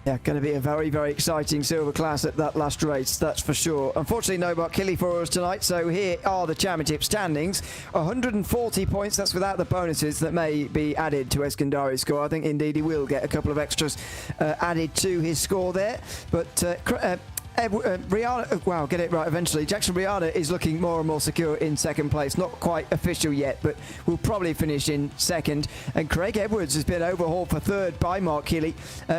Yeah, going to be a very, very exciting silver class at that last race, that's for sure. Unfortunately, no Mark Killy for us tonight, so here are the championship standings. 140 points, that's without the bonuses that may be added to Eskandari's score. I think indeed he will get a couple of extras added to his score there. But Rihanna, wow, get it right eventually. Jackson Rihanna is looking more and more secure in second place. Not quite official yet, but will probably finish in second. And Craig Edwards has been overhauled for third by Mark Healy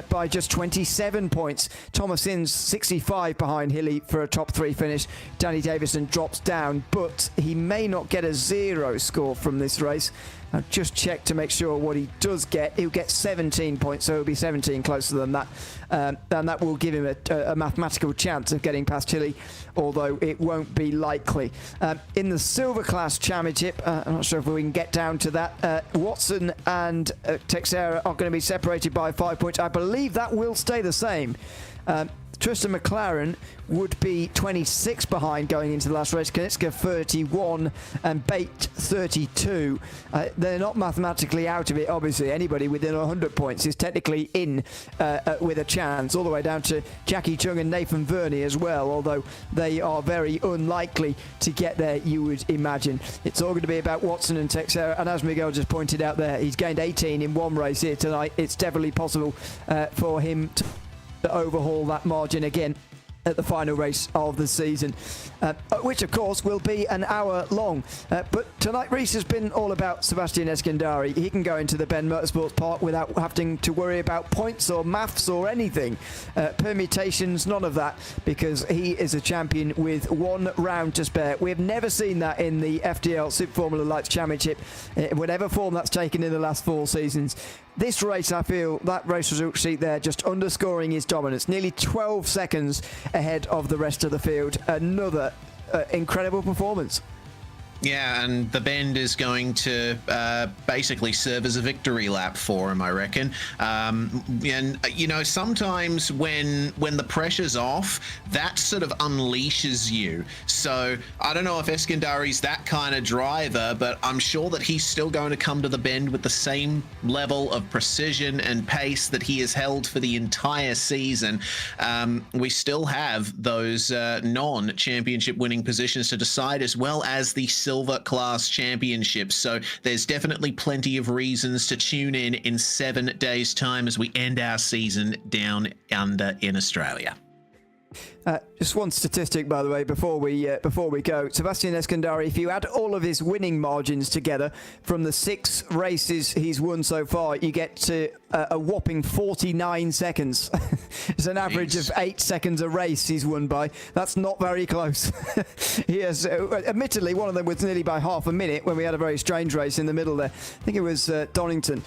by just 27 points. Thomas Inns 65 behind Healy for a top 3 finish. Danny Davison drops down, but he may not get a 0 score from this race. I've just checked to make sure what he does get. He'll get 17 points, so he'll be 17 closer than that. And that will give him a mathematical chance of getting past Hilly, although it won't be likely. In the Silver Class Championship, I'm not sure if we can get down to that. Watson and Texera are going to be separated by 5 points. I believe that will stay the same. Tristan McLaren would be 26 behind going into the last race. Kanitska 31 and Bate 32. They're not mathematically out of it, obviously. Anybody within 100 points is technically in with a chance, all the way down to Jackie Chung and Nathan Verney as well, although they are very unlikely to get there, you would imagine. It's all going to be about Watson and Texera, and as Miguel just pointed out there, he's gained 18 in one race here tonight. It's definitely possible for him to overhaul that margin again. at the final race of the season, which of course will be an hour long. But tonight Reese has been all about Sebastian Eskandari. He can go into the Ben Motorsports Park without having to worry about points or maths or anything. Permutations, none of that, because he is a champion with 1 round to spare. We have never seen that in the FDL Super Formula Lights Championship, in whatever form that's taken in the last 4 seasons. This race, I feel, that race result sheet there just underscoring his dominance. Nearly 12 seconds ahead of the rest of the field. Another incredible performance. Yeah, and the bend is going to basically serve as a victory lap for him, I reckon. And, you know, sometimes when the pressure's off, that sort of unleashes you. So I don't know if Eskandari's that kind of driver, but I'm sure that he's still going to come to the bend with the same level of precision and pace that he has held for the entire season. We still have those non-championship winning positions to decide, as well as the Silver Class Championships. So there's definitely plenty of reasons to tune in 7 days' time as we end our season down under in Australia. Just one statistic, by the way, before we go. Sebastian Eskandari, if you add all of his winning margins together from the 6 races he's won so far, you get to a whopping 49 seconds. It's an average of 8 seconds a race he's won by. That's not very close. He has, admittedly, one of them was nearly by half a minute when we had a very strange race in the middle there. I think it was Donington,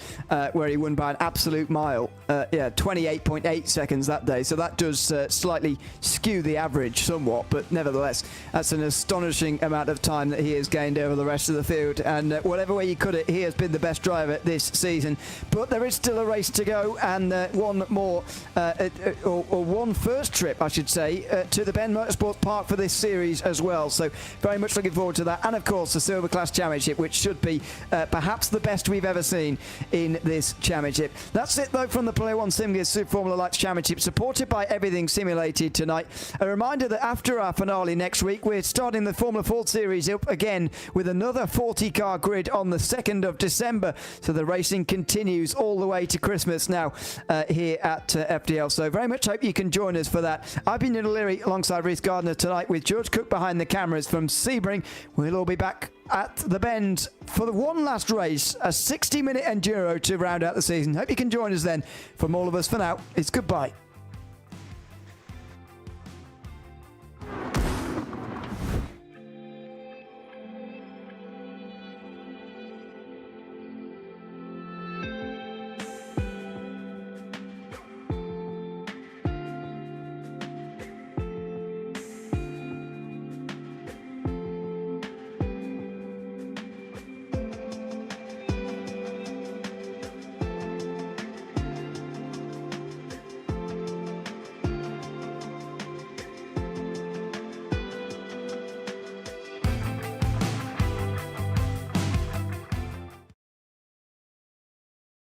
where he won by an absolute mile. 28.8 seconds that day. So that does slightly skew the average somewhat, but nevertheless, that's an astonishing amount of time that he has gained over the rest of the field. And whatever way you cut it, he has been the best driver this season. But there is still a race to go, and one more, or one first trip, I should say, to the Ben Motorsports Park for this series as well. So very much looking forward to that. And of course, the Silver Class Championship, which should be perhaps the best we've ever seen in this championship. That's it, though, from the Player1 Sim Gear Super Formula Lights Championship, supported by Everything Simulated tonight. A reminder that after our finale next week, we're starting the Formula Ford Series up again with another 40-car grid on the 2nd of December. So the racing continues all the way to Christmas now here at FDL. So very much hope you can join us for that. I've been Neil O'Leary alongside Reece Gardner tonight with George Cook behind the cameras from Sebring. We'll all be back at the Bend for the one last race, a 60-minute enduro to round out the season. Hope you can join us then. From all of us for now, it's goodbye.